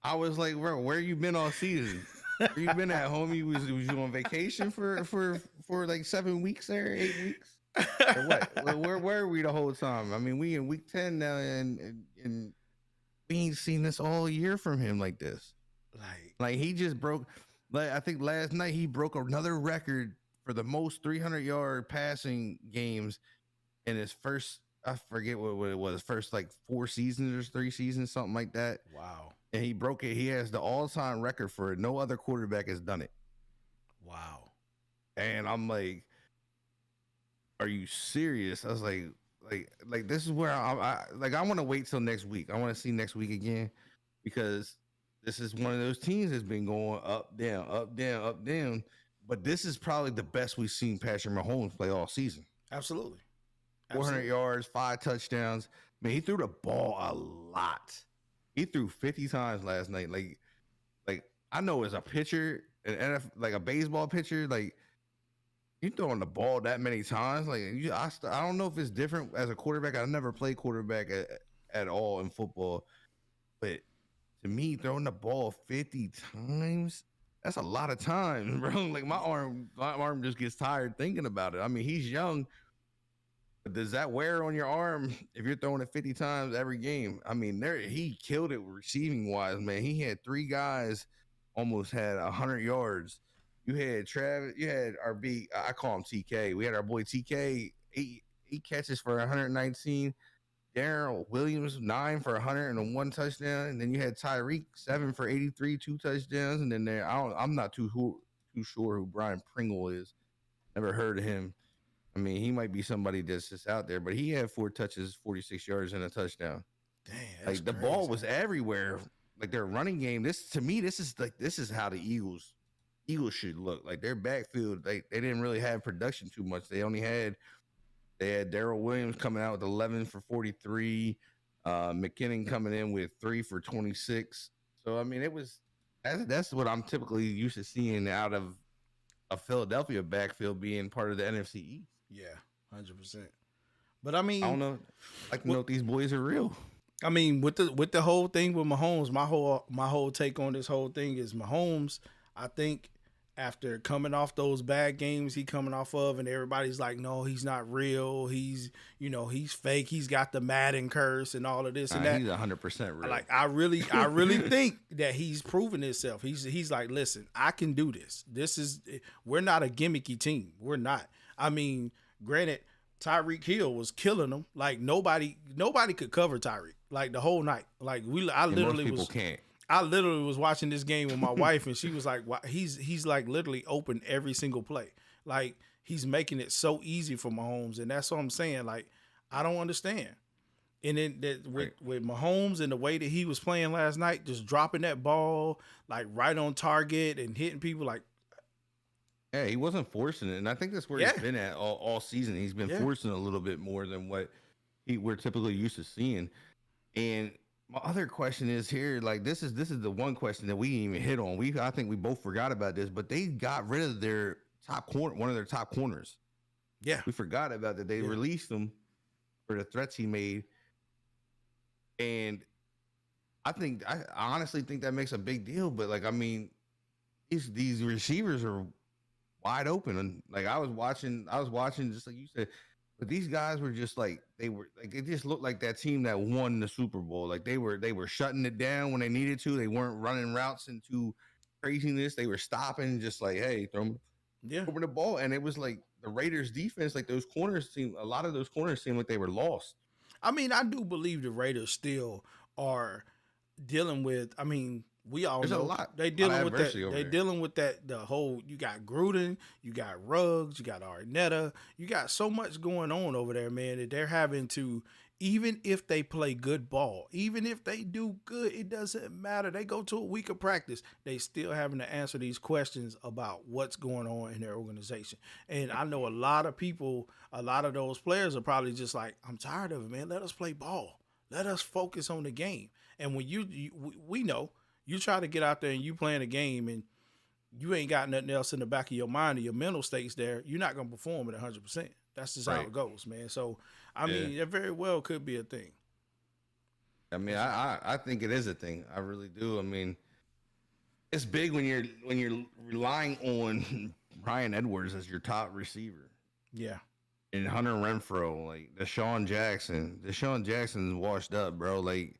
I was like, bro, where you been all season? Where you been at home? Was you on vacation for like 7 weeks there, 8 weeks? Or what? Where are we the whole time? I mean, we in week 10 now, and we ain't seen this all year from him like this. Like, Like he just broke. Like I think last night he broke another record for the most 300-yard passing games in his first. I forget what it was. First like 4 seasons or 3 seasons, something like that. wow. And he broke it. He has the all-time record for it. No other quarterback has done it. Wow. And I'm like, are you serious? I was like this is where I want to wait till next week. I want to see next week again because this is one of those teams that's been going up, down, up, down, up, down. But this is probably the best we've seen Patrick Mahomes play all season. Absolutely. 400 yards, 5 touchdowns. Man, he threw the ball a lot. He threw 50 times last night. Like I know as a pitcher, like a baseball pitcher, like you throwing the ball that many times. Like I don't know if it's different as a quarterback. I never played quarterback at all in football, but to me, throwing the ball 50 times, that's a lot of times, bro. Like my arm just gets tired thinking about it. I mean, he's young, but does that wear on your arm if you're throwing it 50 times every game? I mean, he killed it receiving wise, man. He had 3 guys almost had 100 yards. You had Travis, you had our I call him TK. We had our boy TK, eight catches for 119. Darrell Williams 9 for 101 touchdown, and then you had Tyreek 7 for 83, 2 touchdowns, and then I'm not too sure who Brian Pringle is. Never heard of him. I mean, he might be somebody that's just out there, but he had 4 touches, 46 yards, and a touchdown. Damn, like the ball was everywhere. Like their running game. This is how the Eagles should look. Like their backfield, they didn't really have production too much. They had Darrell Williams coming out with 11 for 43, McKinnon coming in with 3 for 26. So I mean, that's what I'm typically used to seeing out of a Philadelphia backfield being part of the NFC East. Yeah, 100%. But I mean, I don't know. I like to know if these boys are real. I mean, with the whole thing with Mahomes, my whole take on this whole thing is Mahomes. I think after coming off those bad games he coming off of, and everybody's like, no, he's not real. He's fake. He's got the Madden curse and all of this and that. He's 100% real. Like I really think that he's proven himself. He's like, listen, I can do this. We're not a gimmicky team. We're not. I mean, granted, Tyreek Hill was killing them. Like nobody could cover Tyreek like the whole night. Like I literally was watching this game with my wife, and she was like, he's like literally open every single play. Like he's making it so easy for Mahomes, and that's what I'm saying. Like I don't understand. And then with Mahomes and the way that he was playing last night, just dropping that ball like right on target and hitting people like. Yeah, he wasn't forcing it, and I think that's where he's been at all season. He's been forcing a little bit more than what we're typically used to seeing. And my other question is here, like this is the one question that we didn't even hit on. I think we both forgot about this, but they got rid of their one of their top corners. Yeah, we forgot about that. They released him for the threats he made, and I honestly think that makes a big deal. But like, I mean, these receivers are wide open, and like I was watching just like you said, but these guys were just like it just looked like that team that won the Super Bowl. Like they were shutting it down when they needed to. They weren't running routes into craziness. They were stopping, just like, hey, throw me over the ball. And it was like the Raiders defense, like a lot of those corners seemed like they were lost. I mean, I do believe the Raiders still are dealing with, I mean, we all know they dealing with that. They dealing with that. The whole, you got Gruden, you got Ruggs, you got Arnetta, you got so much going on over there, man, that they're having to, even if they play good ball, even if they do good, it doesn't matter. They go to a week of practice, they still having to answer these questions about what's going on in their organization. And I know a lot of people, a lot of those players are probably just like, I'm tired of it, man. Let us play ball. Let us focus on the game. And when we know. You try to get out there and you playing a game and you ain't got nothing else in the back of your mind or your mental state's there, you're not going to perform at 100%. That's just how it goes, man. So, I mean, it very well could be a thing. I mean, I think it is a thing. I really do. I mean, it's big when you're relying on Bryan Edwards as your top receiver. Yeah. and Hunter Renfro, like Deshaun Jackson. Deshaun Jackson's washed up, bro. Like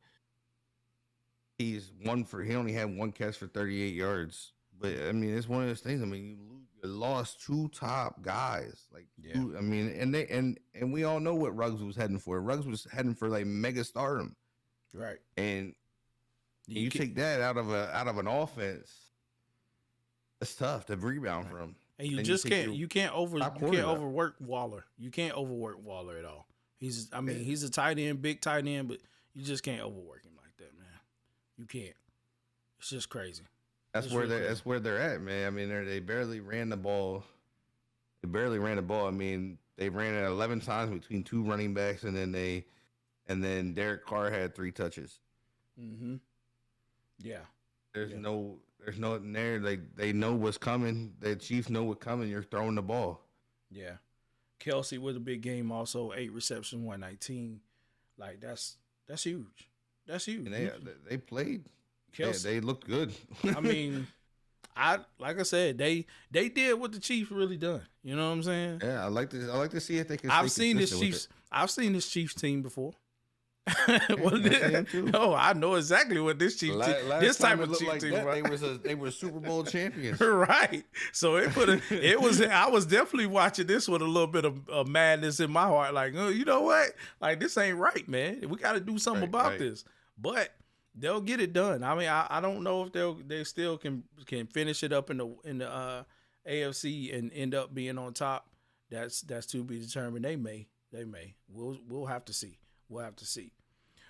he only had one catch for 38 yards. But I mean, it's one of those things. I mean, you lost two top guys. Like Yeah. I mean, and we all know what Ruggs was heading for. Ruggs was heading for like mega stardom. Right. And you take that out of an offense, it's tough to rebound from. And you can't overwork Waller. You can't overwork Waller at all. He's a tight end, big tight end, but you just can't overwork him like that, man. You can't. It's just crazy. That's where they're at, man. I mean, they barely ran the ball. I mean, they ran it 11 times between two running backs, and then Derek Carr had 3 touches. Mm-hmm. Yeah. There's nothing there. They know what's coming. The Chiefs know what's coming. You're throwing the ball. Yeah. Kelsey with a big game also, 8 receptions, 119. Like that's huge. That's huge. And they played. Kelsey. They looked good. I mean, like I said, they did what the Chiefs really done. You know what I'm saying? Yeah, I like to see if they can. I've seen this Chiefs team before. No, I know exactly what this Chiefs team. This type of Chiefs team. Like they were Super Bowl champions. Right. So I was definitely watching this with a little bit of madness in my heart. Like, oh, you know what? Like, this ain't right, man. We got to do something about this. But they'll get it done. I mean, I don't know if they still can finish it up in the AFC and end up being on top. That's to be determined. They may. We'll have to see. We'll have to see.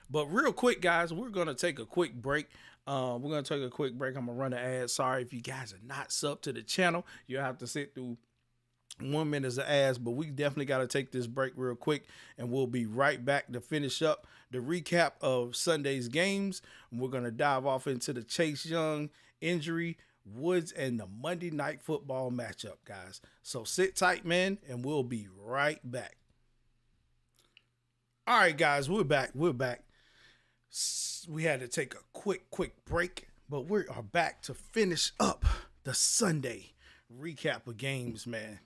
But real quick, guys, we're going to take a quick break. I'm going to run an ad. Sorry if you guys are not subbed to the channel. You'll have to sit through 1 minute of ads, but we definitely got to take this break real quick, and we'll be right back to finish up the recap of Sunday's games. And we're going to dive off into the Chase Young injury, Woods, and the Monday Night Football matchup, guys. So sit tight, man, and we'll be right back. All right, guys, we're back. We had to take a quick break, but we are back to finish up the Sunday recap of games, man.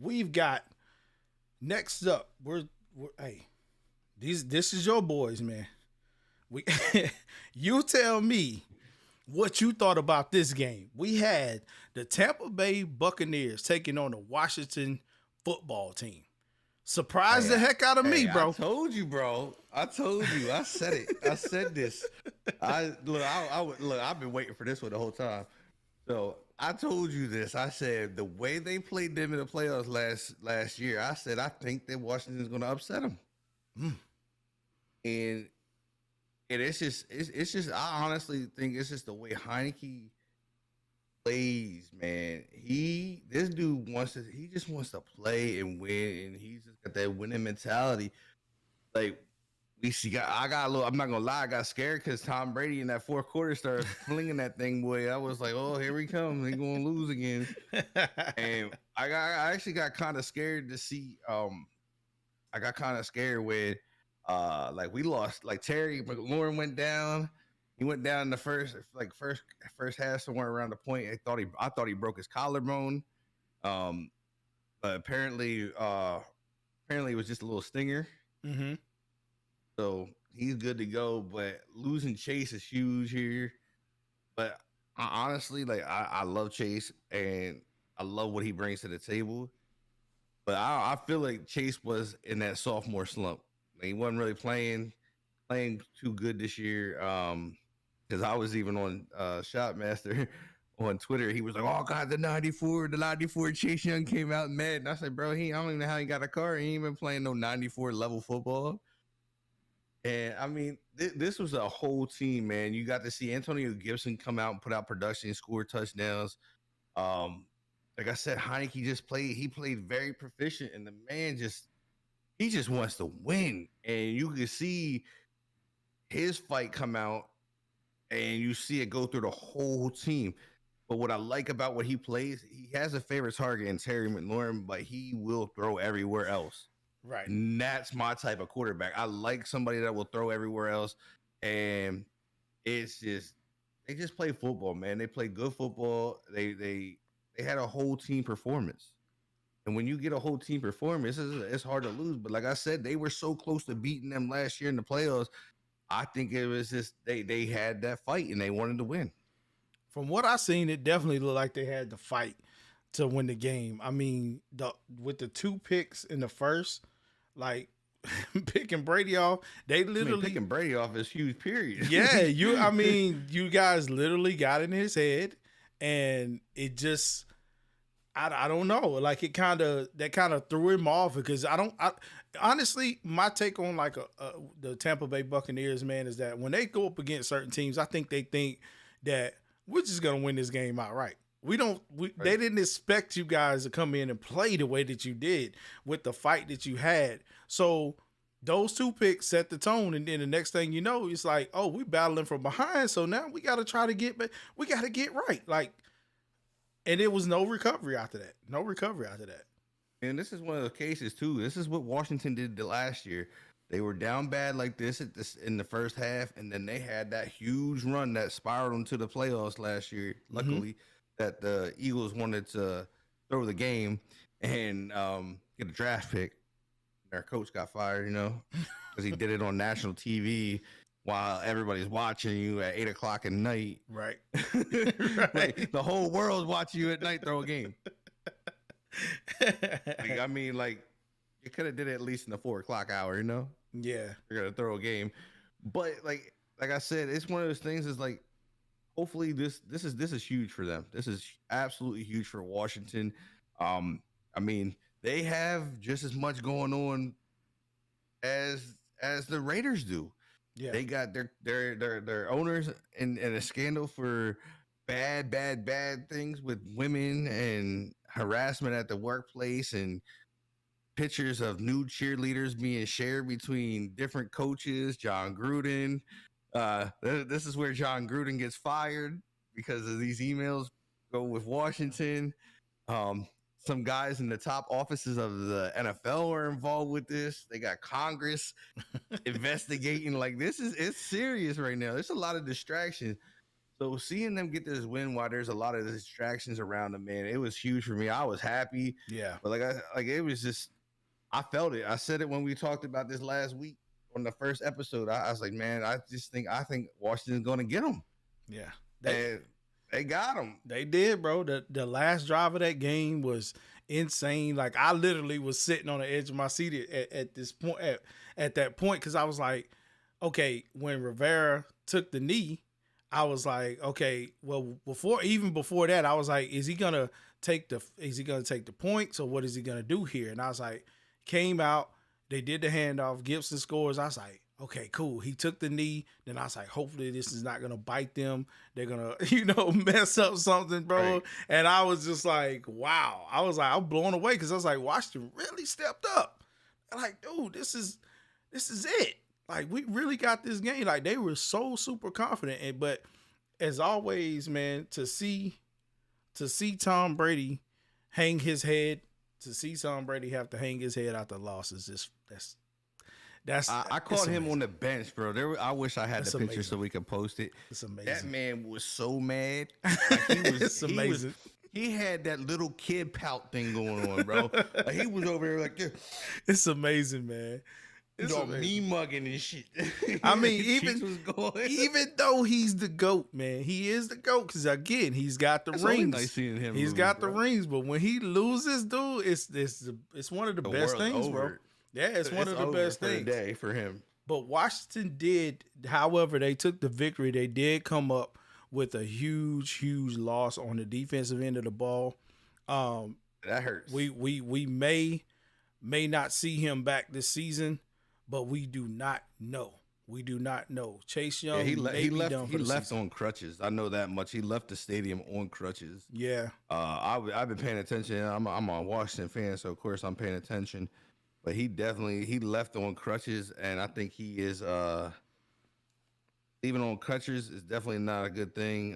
We've got next up. This is your boys, man. You tell me what you thought about this game. We had the Tampa Bay Buccaneers taking on the Washington football team. Surprised the heck out of me, bro. I told you, bro. I said it. I said this. I've been waiting for this one the whole time. So I told you this. I said the way they played them in the playoffs last year, I said I think that Washington's going to upset them. And it's just I honestly think it's just the way Heineke plays, man. This dude just wants to play and win, and he's just got that winning mentality. Like I'm not gonna lie, I got scared because Tom Brady in that fourth quarter started flinging that thing, boy. I was like, oh, here he comes, he's gonna lose again. And I actually got kind of scared to see. I got kind of scared when like we lost, like Terry McLaurin went down. He went down in the first half, somewhere around the point. I thought he broke his collarbone. But apparently it was just a little stinger. Mm-hmm. So he's good to go. But losing Chase is huge here. But honestly, like I love Chase and I love what he brings to the table. But I feel like Chase was in that sophomore slump. Like, he wasn't really playing too good this year. Because I was even on Shotmaster on Twitter. He was like, oh, God, the 94 Chase Young came out mad. And I said, bro, I don't even know how he got a car. He ain't been playing no 94 level football. And, I mean, this was a whole team, man. You got to see Antonio Gibson come out and put out production and score touchdowns. Like I said, Heineke just played. He played very proficient. And the man he just wants to win. And you can see his fight come out. And you see it go through the whole team. But what I like about what he plays, he has a favorite target in Terry McLaurin, but he will throw everywhere else. Right. And that's my type of quarterback. I like somebody that will throw everywhere else. And it's just, they just play football, man. They play good football. They had a whole team performance. And when you get a whole team performance, it's hard to lose. But like I said, they were so close to beating them last year in the playoffs. I think it was just they had that fight and they wanted to win. From what I seen, it definitely looked like they had the fight to win the game. I mean, with the 2 picks in the first, like picking Brady off, they literally picking Brady off is huge. Period. Yeah, you guys literally got in his head, and it just, I don't know, like that kind of threw him off because honestly, my take on like the Tampa Bay Buccaneers, man, is that when they go up against certain teams, I think they think that we're just gonna win this game outright. They didn't expect you guys to come in and play the way that you did with the fight that you had. So those 2 picks set the tone, and then the next thing you know, it's like, oh, we battling from behind, so now we got to try to get back. We got to get right, like, and it was no recovery after that. No recovery after that. And this is one of the cases too. This is what Washington did the last year. They were down bad like this in the first half, and then they had that huge run that spiraled into the playoffs last year. Luckily, that the Eagles wanted to throw the game and get a draft pick. Their coach got fired, because he did it on national TV while everybody's watching you at 8 o'clock at night. Right. Like, the whole world's watching you at night throw a game. I mean, like, you could have did it at least in the 4 o'clock hour, Yeah. You're gonna throw a game, but like I said, it's one of those things. Is like, hopefully this is huge for them. This is absolutely huge for Washington. I mean, they have just as much going on as the Raiders do. Yeah. They got their owners in a scandal for bad things with women and harassment at the workplace, and pictures of nude cheerleaders being shared between different coaches. John Gruden. This is where John Gruden gets fired because of these emails go with Washington. Some guys in the top offices of the NFL are involved with this. They got Congress investigating. Like, it's serious right now. There's a lot of distractions. So seeing them get this win while there's a lot of distractions around them, man, it was huge for me. I was happy. Yeah. But it was just, I felt it. I said it when we talked about this last week on the first episode. I was like, man, I think Washington's going to get them. Yeah. They got them. They did, bro. The last drive of that game was insane. Like, I literally was sitting on the edge of my seat at this point, at that point, because I was like, okay, when Rivera took the knee, I was like, okay, well, before that, I was like, is he gonna take the points, or what is he gonna do here? And I was like, came out, they did the handoff, Gibson scores. I was like, okay, cool. He took the knee. Then I was like, hopefully this is not gonna bite them. They're gonna, mess up something, bro. Right. And I was just like, wow. I was like, I'm blown away, because I was like, Washington really stepped up. Like, dude, this is it. Like, we really got this game. Like, they were so super confident. But as always, man, to see Tom Brady hang his head, to see Tom Brady have to hang his head out the losses, that's I caught him on the bench, bro. I wish I had the picture so we could post it. It's amazing. That man was so mad. It's amazing. He had that little kid pout thing going on, bro. Like, he was over there like this. It's amazing, man. Me mugging and shit. I mean, even though he's the GOAT, man, he is the GOAT, because again, he's got the rings. Nice seeing him. He's got the rings, but when he loses, dude, it's one of the best things, bro. Yeah, it's one of the best things day for him. But Washington did, however, they took the victory. They did come up with a huge loss on the defensive end of the ball. That hurts. We may not see him back this season, but we do not know. We do not know. Chase Young, he left on crutches. I know that much. He left the stadium on crutches. Yeah. I've been paying attention. I'm a Washington fan, so of course I'm paying attention. But he left on crutches, and I think he is leaving on crutches is definitely not a good thing.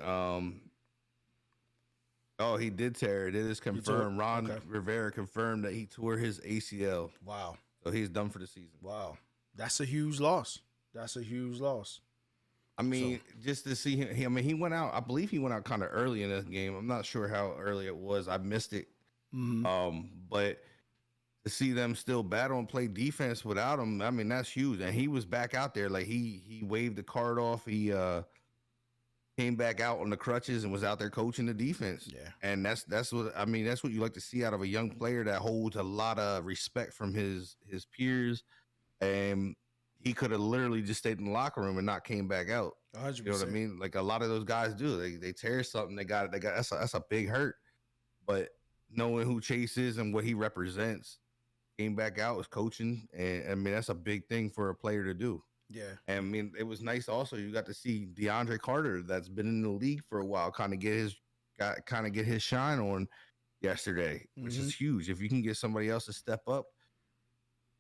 He did tear it. It is confirmed. Ron Rivera confirmed that he tore his ACL. Wow. So he's done for the season. Wow. That's a huge loss. I mean, just to see him. He went out. I believe he went out kind of early in this game. I'm not sure how early it was. I missed it Mm-hmm. But to see them still battle and play defense without him, I mean, that's huge. And he was back out there, like he waved the card off. He came back out on the crutches and was out there coaching the defense. Yeah. And that's what I mean. That's what you like to see out of a young player that holds a lot of respect from his peers. And he could have literally just stayed in the locker room and not came back out. 100%. You know what I mean? Like a lot of those guys do. They tear something. They got that's a big hurt. But knowing who Chase is and what he represents, came back out, was coaching, and I mean that's a big thing for a player to do. Yeah. And I mean it was nice also. You got to see DeAndre Carter, that's been in the league for a while, kind of get his shine on yesterday, which is huge. If you can get somebody else to step up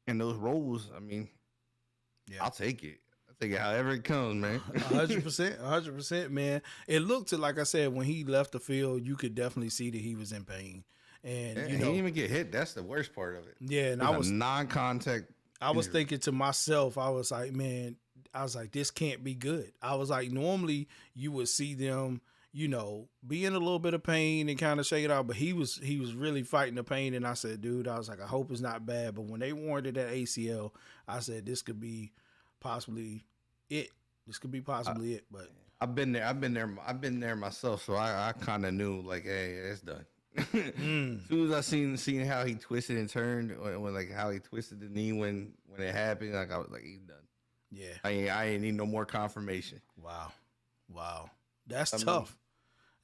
in those roles, I mean, I'll take it. I'll take it however it comes, man. 100%, man. It looked like I said, when he left the field, you could definitely see that he was in pain. And he didn't even get hit. That's the worst part of it. Yeah, and I was non-contact. I was thinking to myself, I was like, man, this can't be good. I was like, normally you would see them, be in a little bit of pain and kind of shake it out, but he was really fighting the pain. And I said, dude, I was like, I hope it's not bad. But when they warranted that ACL, I said, this could be possibly it. This could be possibly it. But I've been there myself, so I kind of knew, like, hey, it's done. As soon as I seen how he twisted and turned, when like how he twisted the knee when it happened, like I was like, he's done. Yeah, I ain't need no more confirmation. Wow, that's tough.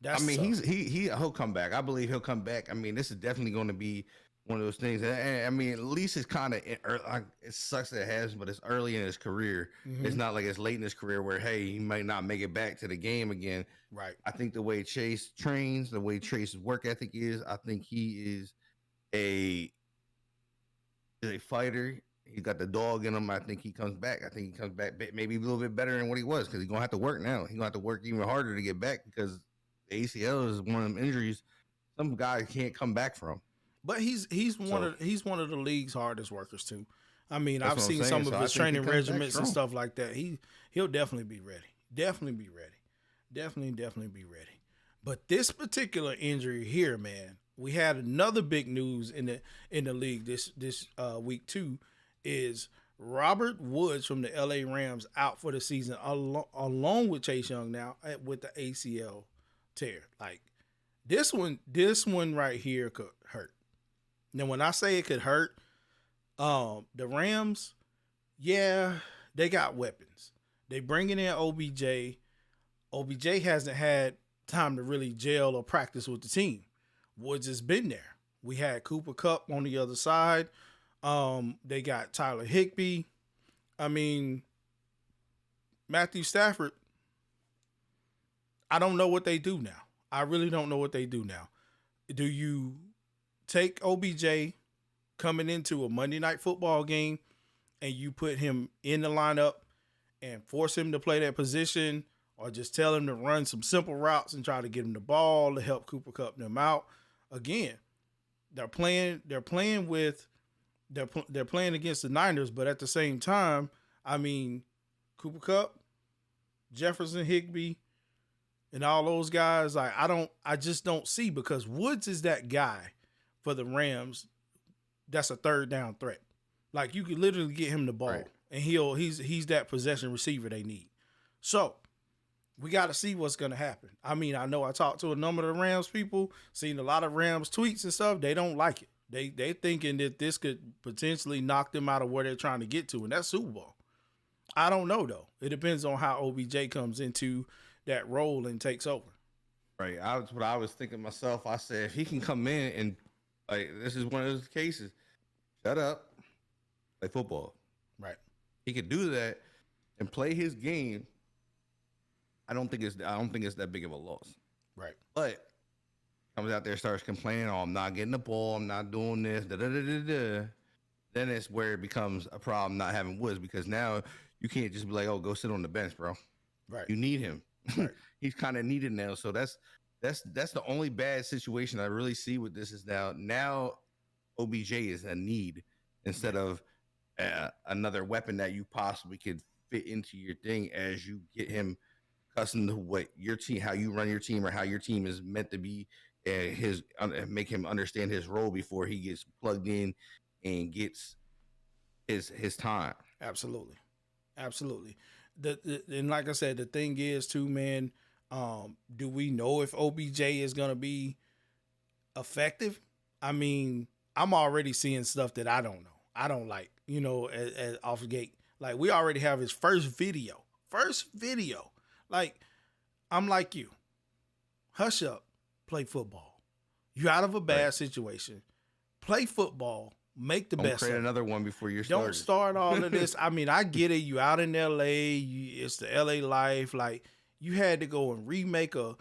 Tough. He'll come back. I believe he'll come back. I mean, this is definitely going to be one of those things. I mean, at least it's kind of, it sucks that it has, but it's early in his career. It's not like it's late in his career where, hey, he might not make it back to the game again. Right. I think the way Chase trains, the way Chase's work ethic is, I think he is a fighter. He got the dog in him. I think he comes back. I think he comes back maybe a little bit better than what he was, because he's going to have to work now. He's going to have to work even harder to get back, because the ACL is one of them injuries some guy can't come back from. But he's one of the league's hardest workers too. I mean, I've seen some of his training regimens and stuff like that. He'll definitely be ready. Definitely be ready. Definitely be ready. But this particular injury here, man, we had another big news in the league this week too, is Robert Woods from the LA Rams out for the season along with Chase Young now with the ACL tear. Like this one right here could hurt. Now, when I say it could hurt, the Rams, yeah, they got weapons. They bringing in OBJ. OBJ hasn't had time to really gel or practice with the team. Woods has been there. We had Cooper Kupp on the other side. They got Tyler Higbee. I mean, Matthew Stafford, I don't know what they do now. I really don't know what they do now. Do you take OBJ coming into a Monday Night Football game and you put him in the lineup and force him to play that position, or just tell him to run some simple routes and try to get him the ball to help Cooper Kupp them out? Again, they're playing against the Niners, but at the same time, I mean, Cooper Kupp, Jefferson, Higbee, and all those guys, like I just don't see, because Woods is that guy for the Rams that's a third down threat. Like, you could literally get him the ball, right, and he's that possession receiver they need. So we got to see what's going to happen. I mean, I know I talked to a number of the Rams people, seen a lot of Rams tweets and stuff. They don't like it. They thinking that this could potentially knock them out of where they're trying to get to, and that's Super Bowl. I don't know, though. It depends on how OBJ comes into that role and takes over. Right. That's what I was thinking myself. I said, if he can come in and, like, this is one of those cases, shut up, play football. Right. He could do that and play his game. I don't think it's that big of a loss. Right. But comes out there, starts complaining, oh, I'm not getting the ball, I'm not doing this, then it's where it becomes a problem not having Woods, because now you can't just be like, oh, go sit on the bench, bro. Right. You need him. Right. He's kind of needed now. So that's the only bad situation I really see with this is now OBJ is a need instead of another weapon that you possibly could fit into your thing as you get him accustomed to what your team, how you run your team, or how your team is meant to be and make him understand his role before he gets plugged in and gets his time. Absolutely. Absolutely. And like I said, the thing is too, man, do we know if OBJ is gonna be effective? I mean, I'm already seeing stuff that I don't know. I don't like, as off the gate. Like we already have his first video. First video. Like, I'm like you. Hush up, play football. You're out of a bad situation. Play football. Make the Don't best. Create of it. another one before you're Don't start all of this. I mean, I get it. You out in LA. It's the LA life. Like you had to go and remake the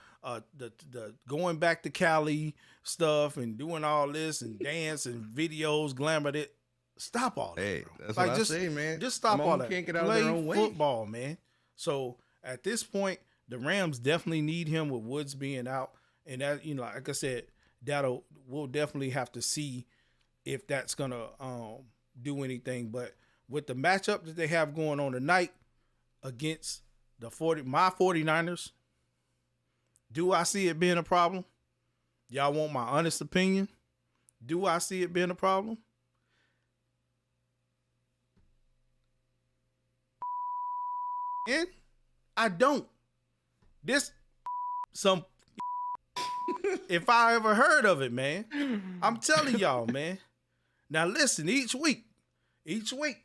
going back to Cali stuff and doing all this and dance and videos, glamour. It. Stop all that. Hey, bro. that's like, what just, I say, man. Just stop all that. Can't get out Play of their own way. Football, man. So at this point, the Rams definitely need him with Woods being out, and that like I said, we'll definitely have to see if that's gonna do anything. But with the matchup that they have going on tonight against my 49ers, do I see it being a problem? Y'all want my honest opinion? Do I see it being a problem? And I don't. This some if I ever heard of it, man. I'm telling y'all, man. Now listen, each week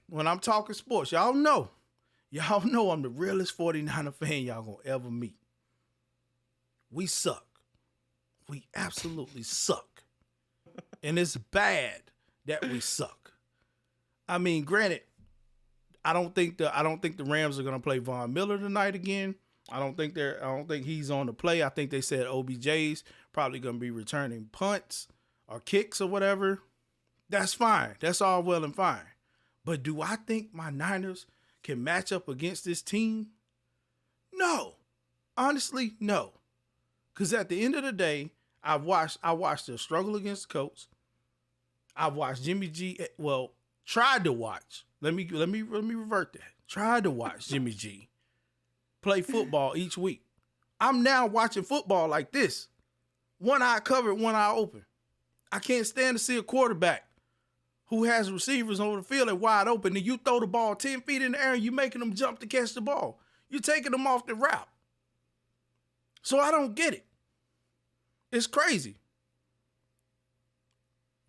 when I'm talking sports, y'all know I'm the realest 49er fan y'all gonna ever meet. We suck. We absolutely suck. And it's bad that we suck. I mean, granted, I don't think the Rams are gonna play Von Miller tonight again. I don't think he's on the play. I think they said OBJ's probably gonna be returning punts or kicks or whatever. That's fine. That's all well and fine. But do I think my Niners can match up against this team? No. Honestly, no. Because at the end of the day, I watched their struggle against the Colts. I've watched Jimmy G. Well, tried to watch. Let me revert that. Tried to watch Jimmy G play football each week. I'm now watching football like this. One eye covered, one eye open. I can't stand to see a quarterback who has receivers over the field and wide open, and you throw the ball 10 feet in the air and you making them jump to catch the ball. You're taking them off the route. So I don't get it. It's crazy.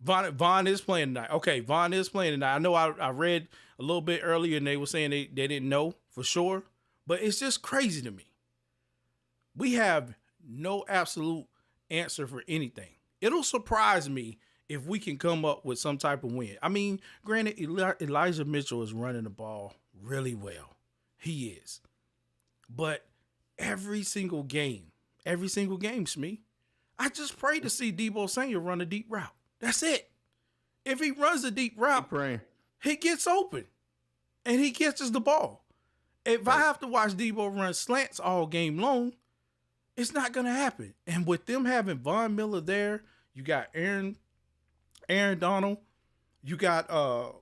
Von is playing tonight. Okay, Von is playing tonight. I know I read a little bit earlier and they were saying they didn't know for sure, but it's just crazy to me. We have no absolute answer for anything. It'll surprise me if we can come up with some type of win. I mean, granted, Elijah Mitchell is running the ball really well. He is. But every single game, Smee, I just pray to see Deebo Samuel run a deep route. That's it. If he runs a deep route, he gets open and he catches the ball. If I have to watch Deebo run slants all game long, it's not going to happen. And with them having Von Miller there, you got Aaron Donald, you got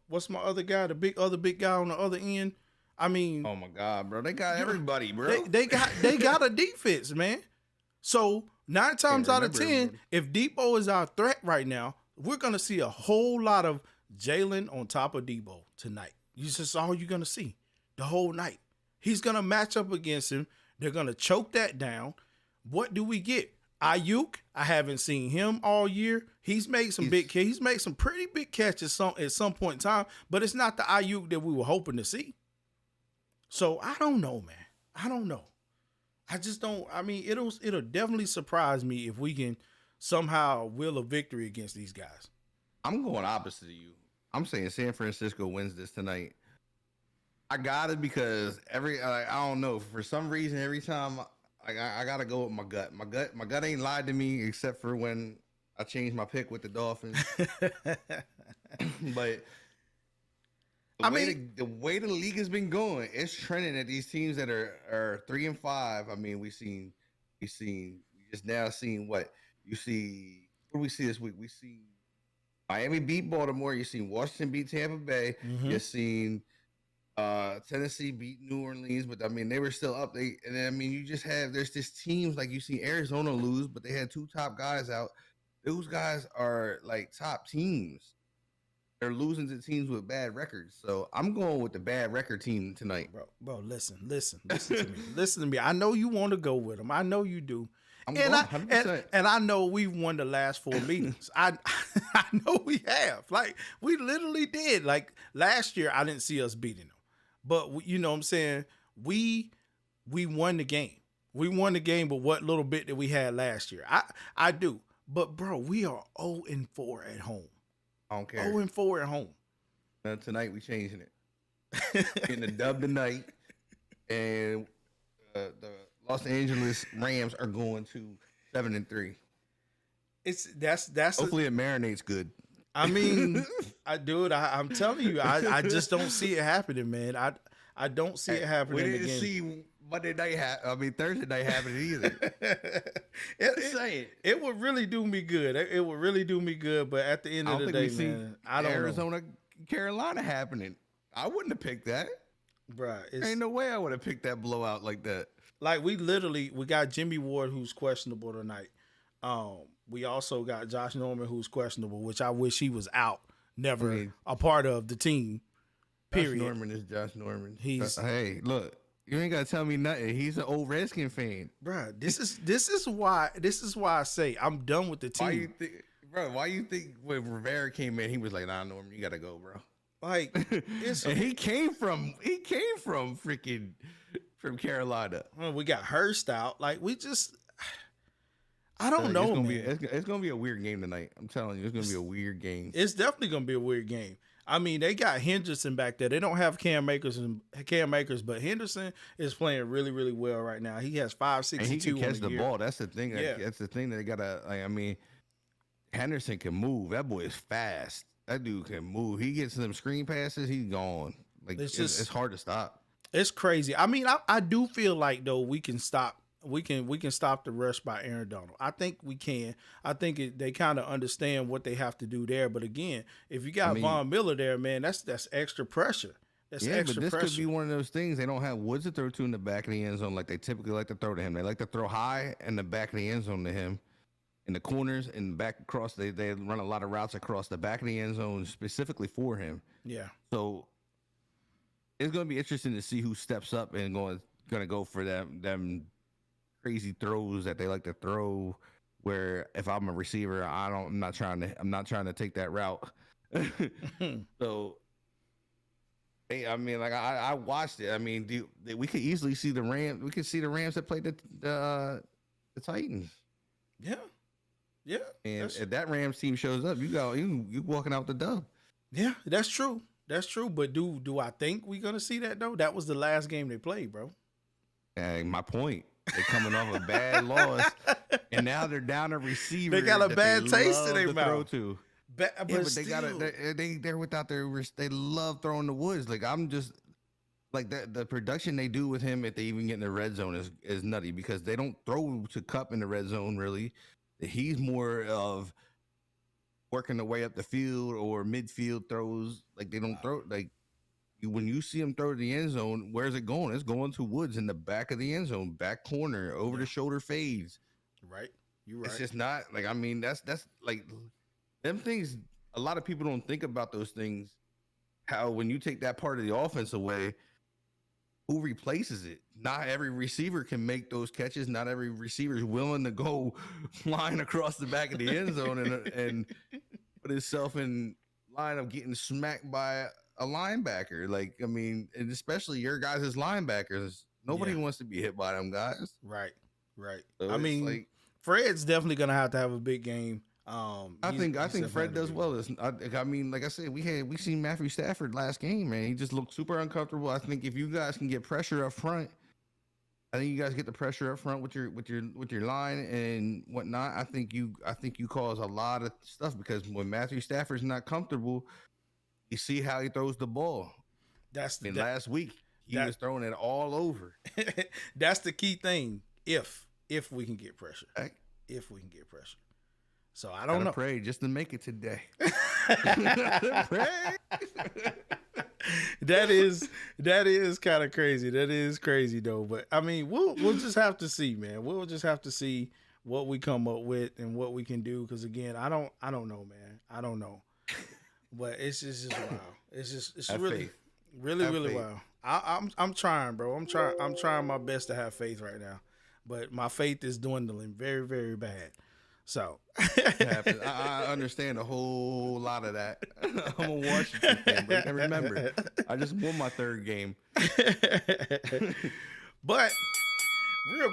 what's my other guy, the big guy on the other end. I mean, oh my God, bro, they got everybody, bro. They got a defense, man. So 9 times out of 10, if Deebo is our threat right now, we're gonna see a whole lot of Jalen on top of Deebo tonight. That's all you're gonna see the whole night. He's gonna match up against him. They're gonna choke that down. What do we get? Ayuk, I haven't seen him all year. He's made some pretty big catches at some point in time, but it's not the Ayuk that we were hoping to see. So I don't know, man. I don't know. I just don't. I mean, it'll definitely surprise me if we can somehow will a victory against these guys. I'm going opposite of you. I'm saying San Francisco wins this tonight. I got it because I don't know, for some reason every time I gotta go with my gut. My gut ain't lied to me except for when I changed my pick with the Dolphins. But the way the league has been going, it's trending at these teams that are 3-5. I mean, we just now seen what you see. What do we see this week? We see Miami beat Baltimore. You seen Washington beat Tampa Bay. Mm-hmm. You seen Tennessee beat New Orleans, but I mean they were still up. And then, I mean you just have there's just teams like you see Arizona lose, but they had two top guys out. Those guys are like top teams. They're losing to teams with bad records. So I'm going with the bad record team tonight. Listen to me. Listen to me. I know you want to go with them. I know you do. I'm And going I 100%. and I know we've won the last 4 meetings. I know we have. Like we literally did. Like last year, I didn't see us beating them, but you know what I'm saying. We won the game. We won the game, but what little bit that we had last year, I do. But bro, we are 0-4 at home. I don't care. 0-4 at home. Tonight we changing it. Getting the dub tonight, and the Los Angeles Rams are going to 7-3. That's Hopefully it marinates good. I mean, I'm telling you, I just don't see it happening, man. I don't see it happening. We didn't see Monday night. Thursday night happening either. It would really do me good. It would really do me good. But at the end of the day, man, I don't Arizona, Carolina happening. I wouldn't have picked that, bruh. Ain't no way I would have picked that blowout like that. Like we got Jimmy Ward who's questionable tonight. We also got Josh Norman who's questionable, which I wish he was out, never a part of the team. Period. Josh Norman is Josh Norman. Hey, look, you ain't gotta tell me nothing. He's an old Redskin fan, bruh. This is why I say I'm done with the team. Why you think when Rivera came in, he was like, "Nah, Norman, you gotta go, bro." Like, and he came from freaking from Carolina. We got Hurst out. Like I don't know, man. It's gonna be a weird game tonight. I'm telling you, it's gonna be a weird game. It's definitely gonna be a weird game. I mean, they got Henderson back there. They don't have Cam Akers, but Henderson is playing really, really well right now. He has 5.62 and he can catch the year. ball. That's the thing. Yeah. That's the thing that they gotta. Like, I mean, Henderson can move. That boy is fast. That dude can move. He gets them screen passes. He's gone. Like it's hard to stop. It's crazy. I mean, I do feel like though we can stop. We can stop the rush by Aaron Donald. I think we can. I think they kind of understand what they have to do there. But again, if you got Von Miller there, man, that's extra pressure. That's extra but this pressure. could be one of those things. They don't have Woods to throw to in the back of the end zone like they typically like to throw to him. They like to throw high in the back of the end zone to him. In the corners and back across, they run a lot of routes across the back of the end zone specifically for him. Yeah. So it's going to be interesting to see who steps up and going to go for them crazy throws that they like to throw. Where if I'm a receiver, I'm not trying to take that route. So, hey, I mean, like I watched it. I mean, we could easily see the Rams. We could see the Rams that played the Titans. Yeah. Yeah. And if that Rams team shows up, you walking out the dub. Yeah, that's true. That's true. But do I think we're gonna see that though? That was the last game they played, bro. And my point. They're coming off a bad loss, and now they're down a receiver. They got a bad taste in their mouth. But they're without they love throwing the Woods. Like I'm just like the production they do with him if they even get in the red zone is nutty because they don't throw to Kupp in the red zone really. He's more of working the way up the field or midfield throws. Like they don't throw like. When you see him throw to the end zone, where's it going? It's going to Woods in the back of the end zone, back corner, over the shoulder fades. Right. You're right. It's just not like, I mean, that's like them things. A lot of people don't think about those things. How when you take that part of the offense away, who replaces it? Not every receiver can make those catches. Not every receiver is willing to go flying across the back of the end zone and put himself in line of getting smacked by a linebacker. Like, I mean, and especially your guys as linebackers, nobody wants to be hit by them guys. Right. So I mean, like, Fred's definitely gonna have to have a big game. I think Fred does well. I mean, like I said, we seen Matthew Stafford last game, man. He just looked super uncomfortable. I think if you guys can get pressure up front, I think you guys get the pressure up front with your line and whatnot. I think you cause a lot of stuff because when Matthew Stafford's not comfortable, you see how he throws the ball. Last week he was throwing it all over. That's the key thing. If we can get pressure, So I don't know. Pray just to make it today. Pray. that is kind of crazy. That is crazy though. But I mean, we'll just have to see, man. We'll just have to see what we come up with and what we can do. Because again, I don't know, man. I don't know. But it's just wild. It's Have really faith. really Have really faith. wild. I'm trying, bro. I'm trying my best to have faith right now. But my faith is dwindling very very bad. So Happens. I understand a whole lot of that. I'm a Washington fan, but and remember, I just won my third game. But real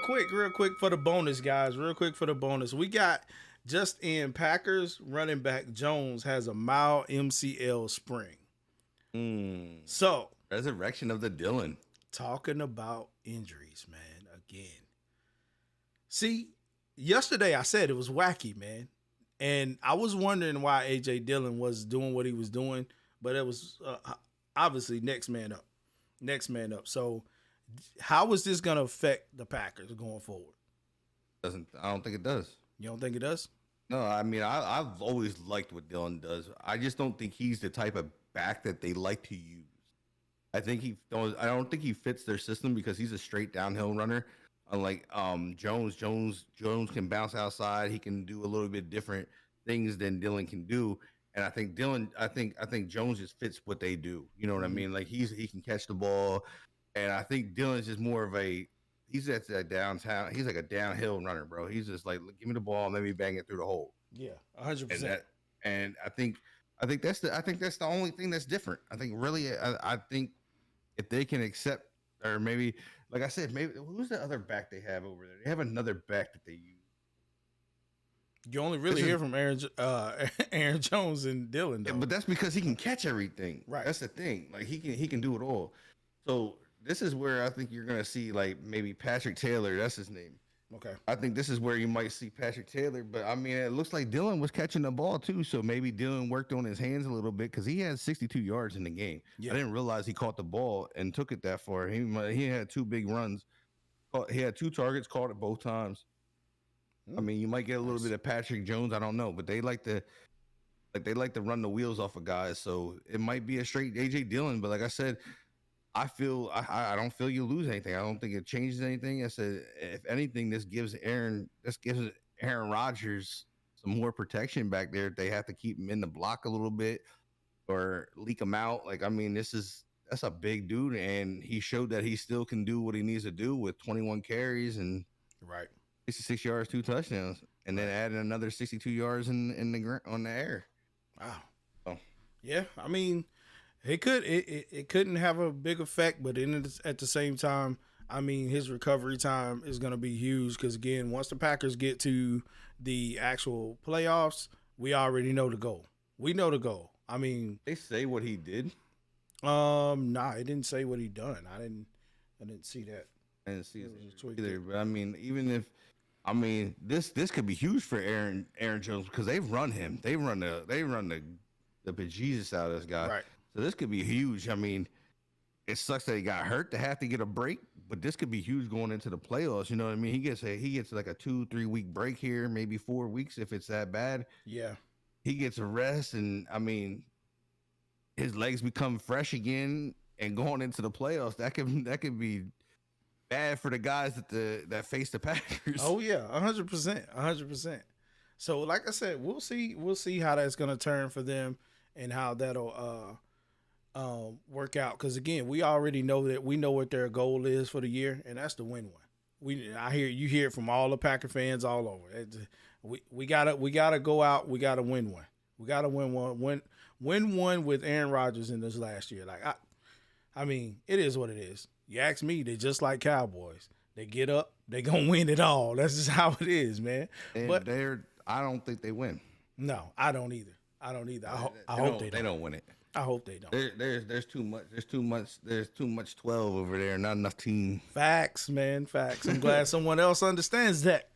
quick for the bonus, guys. Real quick for the bonus. We got just in Packers running back Jones has a mild MCL sprain. So Resurrection of the Dylan. talking about injuries, man, again. See, yesterday I said it was wacky, man. And I was wondering why AJ Dillon was doing what he was doing, but it was obviously next man up. Next man up. So how is this going to affect the Packers going forward? I don't think it does. You don't think it does? No, I mean I've always liked what Dylan does. I just don't think he's the type of back that they like to use. I don't think he fits their system because he's a straight downhill runner. Unlike Jones can bounce outside. He can do a little bit different things than Dylan can do. And I think Jones just fits what they do. You know what I mean? Like he can catch the ball, and I think Dylan's just more of he's at that downtown. He's like a downhill runner, bro. He's just like, give me the ball, let me bang it through the hole. Yeah, 100%. And I think that's the only thing that's different. I think really, I think if they can accept, or maybe, like I said, maybe who's the other back they have over there? They have another back that they use. You only really hear from Aaron Jones and Dylan, though. Yeah, but that's because he can catch everything. Right. That's the thing. Like he can do it all. So this is where I think you're gonna see like maybe Patrick Taylor. That's his name. Okay. I think this is where you might see Patrick Taylor. But I mean, it looks like Dylan was catching the ball too. So maybe Dylan worked on his hands a little bit because he had 62 yards in the game. Yeah. I didn't realize he caught the ball and took it that far. He had two big runs. He had 2 targets, caught it both times. I mean, you might get a little bit of Patrick Jones. I don't know, but they like to run the wheels off of guys. So it might be a straight AJ Dillon. But like I said, I don't feel you lose anything. I don't think it changes anything. I said, if anything, this gives Aaron Rodgers some more protection back there. They have to keep him in the block a little bit or leak him out. Like, I mean, that's a big dude, and he showed that he still can do what he needs to do with 21 carries and 66 yards, 2 touchdowns, and then adding another 62 yards on the air. Wow. Oh. Yeah, I mean, it couldn't have a big effect, but at the same time, I mean, his recovery time is going to be huge because, again, once the Packers get to the actual playoffs, we already know the goal. We know the goal. I mean, they say what he did. Nah, it didn't say what he done. I didn't see that. I didn't see it either. But I mean, this could be huge for Aaron Jones because they've run him. They run the bejesus out of this guy. Right. So this could be huge. I mean, it sucks that he got hurt to have to get a break, but this could be huge going into the playoffs. You know what I mean? He gets like a 2-3 week break here, maybe 4 weeks if it's that bad. Yeah. He gets a rest, and I mean, his legs become fresh again, and going into the playoffs, that could be bad for the guys that face the Packers. Oh yeah, 100%. So like I said, we'll see how that's gonna turn for them and how that'll work out. Because again, we already know what their goal is for the year, and that's to win one. You hear it from all the Packer fans all over. We gotta go out. We gotta win one. We gotta win one. Win one with Aaron Rodgers in this last year. Like I mean, it is what it is. You ask me, they're just like Cowboys. They get up, they gonna win it all. That's just how it is, man. And but I don't think they win. No, I don't either. I hope they don't. They don't win it. I hope they don't. There's too much 12 over there. Not enough team. Facts, man. Facts. I'm glad someone else understands that.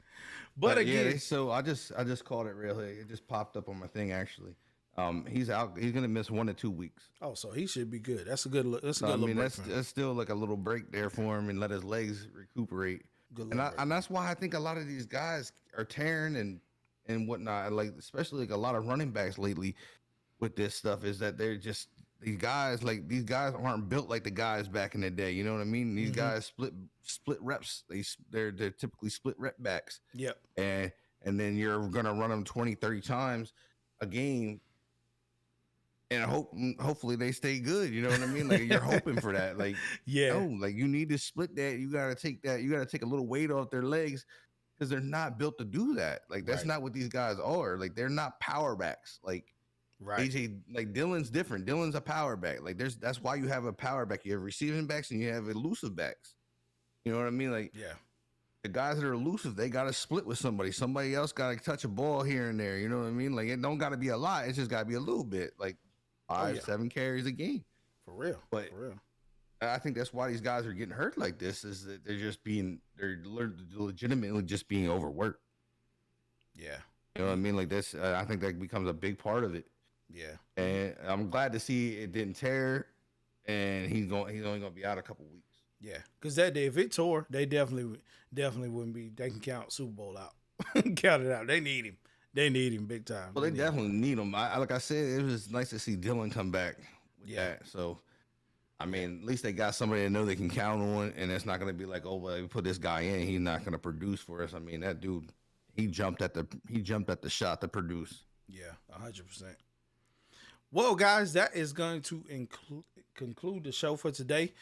But again, yeah, so I just called it real. It just popped up on my thing actually. He's out. He's gonna miss 1 to 2 weeks. Oh, so he should be good. That's a good. That's a So, good. I mean, little break that's still like a little break there for him and let his legs recuperate. And that's why I think a lot of these guys are tearing and whatnot. Like especially like a lot of running backs lately with this stuff is that these guys aren't built like the guys back in the day. You know what I mean? These guys split reps. They're typically split rep backs. Yep. And then you're gonna run them 20, 30 times a game, and hopefully they stay good. You know what I mean? Like you're hoping for that. Like Yeah. no, like you need to split that. You gotta take that. You gotta take a little weight off their legs because they're not built to do that. Like that's Right. not what these guys are. Like they're not power backs. Like Right. AJ, like Dylan's different. Dylan's a power back. Like that's why you have a power back. You have receiving backs and you have elusive backs. You know what I mean? Like Yeah. the guys that are elusive, they got to split with somebody. Somebody else got to touch a ball here and there. You know what I mean? Like it don't got to be a lot. It's just got to be a little bit. Like 5-7 carries a game. For real. But For real. I think that's why these guys are getting hurt like this. Is that they're legitimately just being overworked. Yeah. You know what I mean? Like this, I think that becomes a big part of it. Yeah. And I'm glad to see it didn't tear, and he's only gonna be out a couple weeks. Yeah. Because that day, if it tore, they definitely wouldn't be. They can count Super Bowl out. Count it out. They need him. They need him big time. Well, they definitely need him. Like I said, it was nice to see Dylan come back with that. So, I mean, at least they got somebody they know they can count on, and it's not going to be like, oh, well, we put this guy in, he's not going to produce for us. I mean, that dude, he jumped at the shot to produce. Yeah, 100%. Well, guys, that is going to conclude the show for today.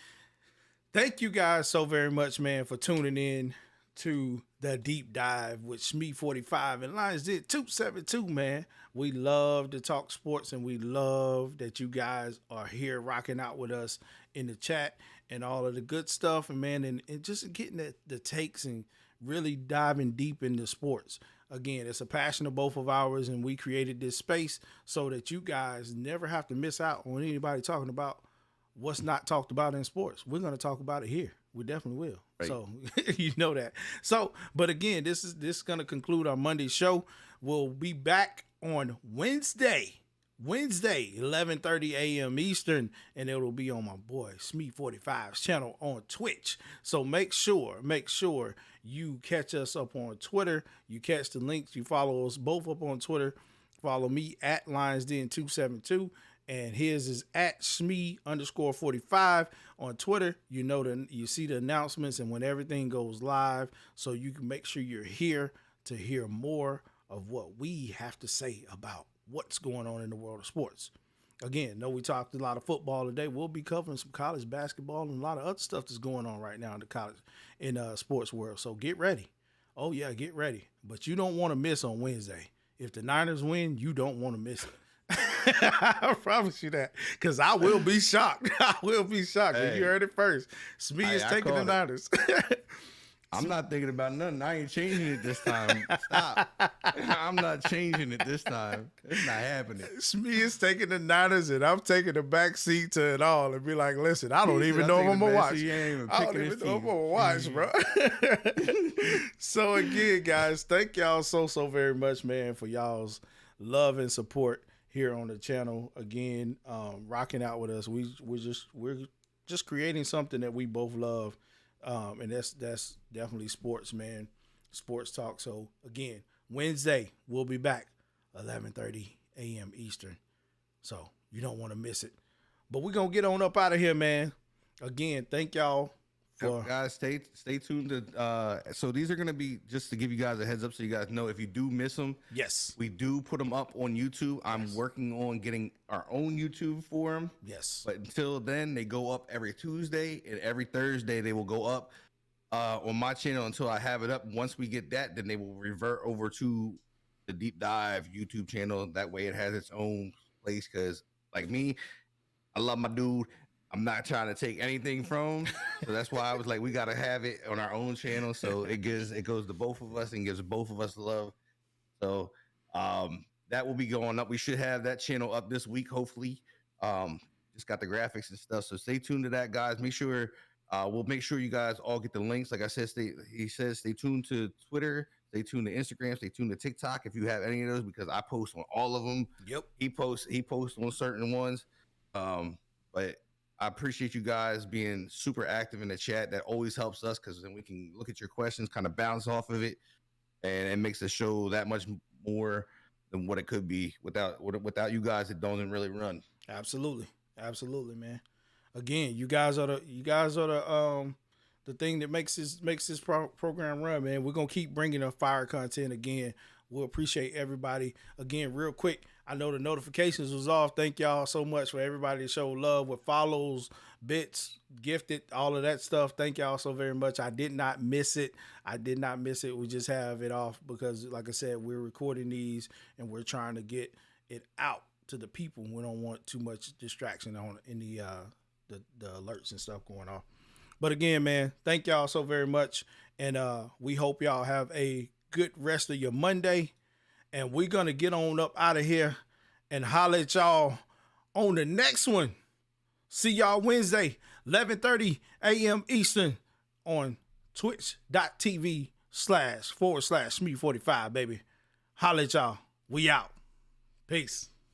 Thank you guys so very much, man, for tuning in to the deep dive with Shmee 45 and Lions Den 272, man. We love to talk sports, and we love that you guys are here rocking out with us in the chat and all of the good stuff, and man, and just getting the takes and really diving deep into sports. Again, it's a passion of both of ours, and we created this space so that you guys never have to miss out on anybody talking about what's not talked about in sports. We're going to talk about it here. We definitely will. Right. So you know that. So, but again, this is going to conclude our Monday show. We'll be back on Wednesday, 11:30 a.m. Eastern, and it'll be on my boy Shmee 45's channel on Twitch. So make sure you catch us up on Twitter. You catch the links. You follow us both up on Twitter. Follow me at Lions Den 272. And his is at Shmee_45 on Twitter. You know, you see the announcements and when everything goes live, so you can make sure you're here to hear more of what we have to say about what's going on in the world of sports. Again, know we talked a lot of football today. We'll be covering some college basketball and a lot of other stuff that's going on right now in the college sports world. So get ready. Oh yeah, get ready. But you don't want to miss on Wednesday. If the Niners win, you don't want to miss it. I promise you that, because I will be shocked. I will be shocked. Hey, you heard it first. Shmee is taking the Niners. I'm not thinking about nothing. I ain't changing it this time. Stop. I'm not changing it this time. It's not happening. Shmee is taking the Niners, and I'm taking the back seat to it all and be like, listen, I don't even know if I'm going to watch. I don't even know if I'm going to watch, bro. So again, guys, thank y'all so very much, man, for y'all's love and support here on the channel. Again, rocking out with us. We're just creating something that we both love. And that's definitely sports, man. Sports talk. So again, Wednesday we'll be back 11:30 a.m. Eastern. So you don't want to miss it. But we're gonna get on up out of here, man. Again, thank y'all. Guys, stay tuned to so these are gonna be, just to give you guys a heads up so you guys know, if you do miss them, yes, we do put them up on YouTube. I'm working on getting our own YouTube for them. Yes, but until then, they go up every Tuesday, and every Thursday they will go up on my channel until I have it up. Once we get that, then they will revert over to the Deep Dive YouTube channel. That way it has its own place, because like me, I love my dude. I'm not trying to take anything from him. So that's why I was like, we got to have it on our own channel. So it goes to both of us and gives both of us love. So that will be going up. We should have that channel up this week, hopefully. Just got the graphics and stuff. So stay tuned to that, guys. Make sure we'll make sure you guys all get the links. Like I said, stay tuned to Twitter, stay tuned to Instagram, stay tuned to TikTok if you have any of those, because I post on all of them. Yep. He posts on certain ones. But I appreciate you guys being super active in the chat. That always helps us, because then we can look at your questions, kind of bounce off of it, and it makes the show that much more than what it could be without you guys. It doesn't really run. Absolutely. Absolutely, man. Again, you guys are the thing that makes this program run, man. We're gonna keep bringing up fire content again. We'll appreciate everybody again. Real quick, I know the notifications was off. Thank y'all so much for everybody to show love with follows, bits, gifted, all of that stuff. Thank y'all so very much. I did not miss it. We just have it off because, like I said, we're recording these and we're trying to get it out to the people. We don't want too much distraction on in the alerts and stuff going on. But again, man, thank y'all so very much. And we hope y'all have a good rest of your Monday. And we're going to get on up out of here and holler at y'all on the next one. See y'all Wednesday, 11:30 a.m. Eastern on twitch.tv//Smooth45, baby. Holler at y'all. We out. Peace.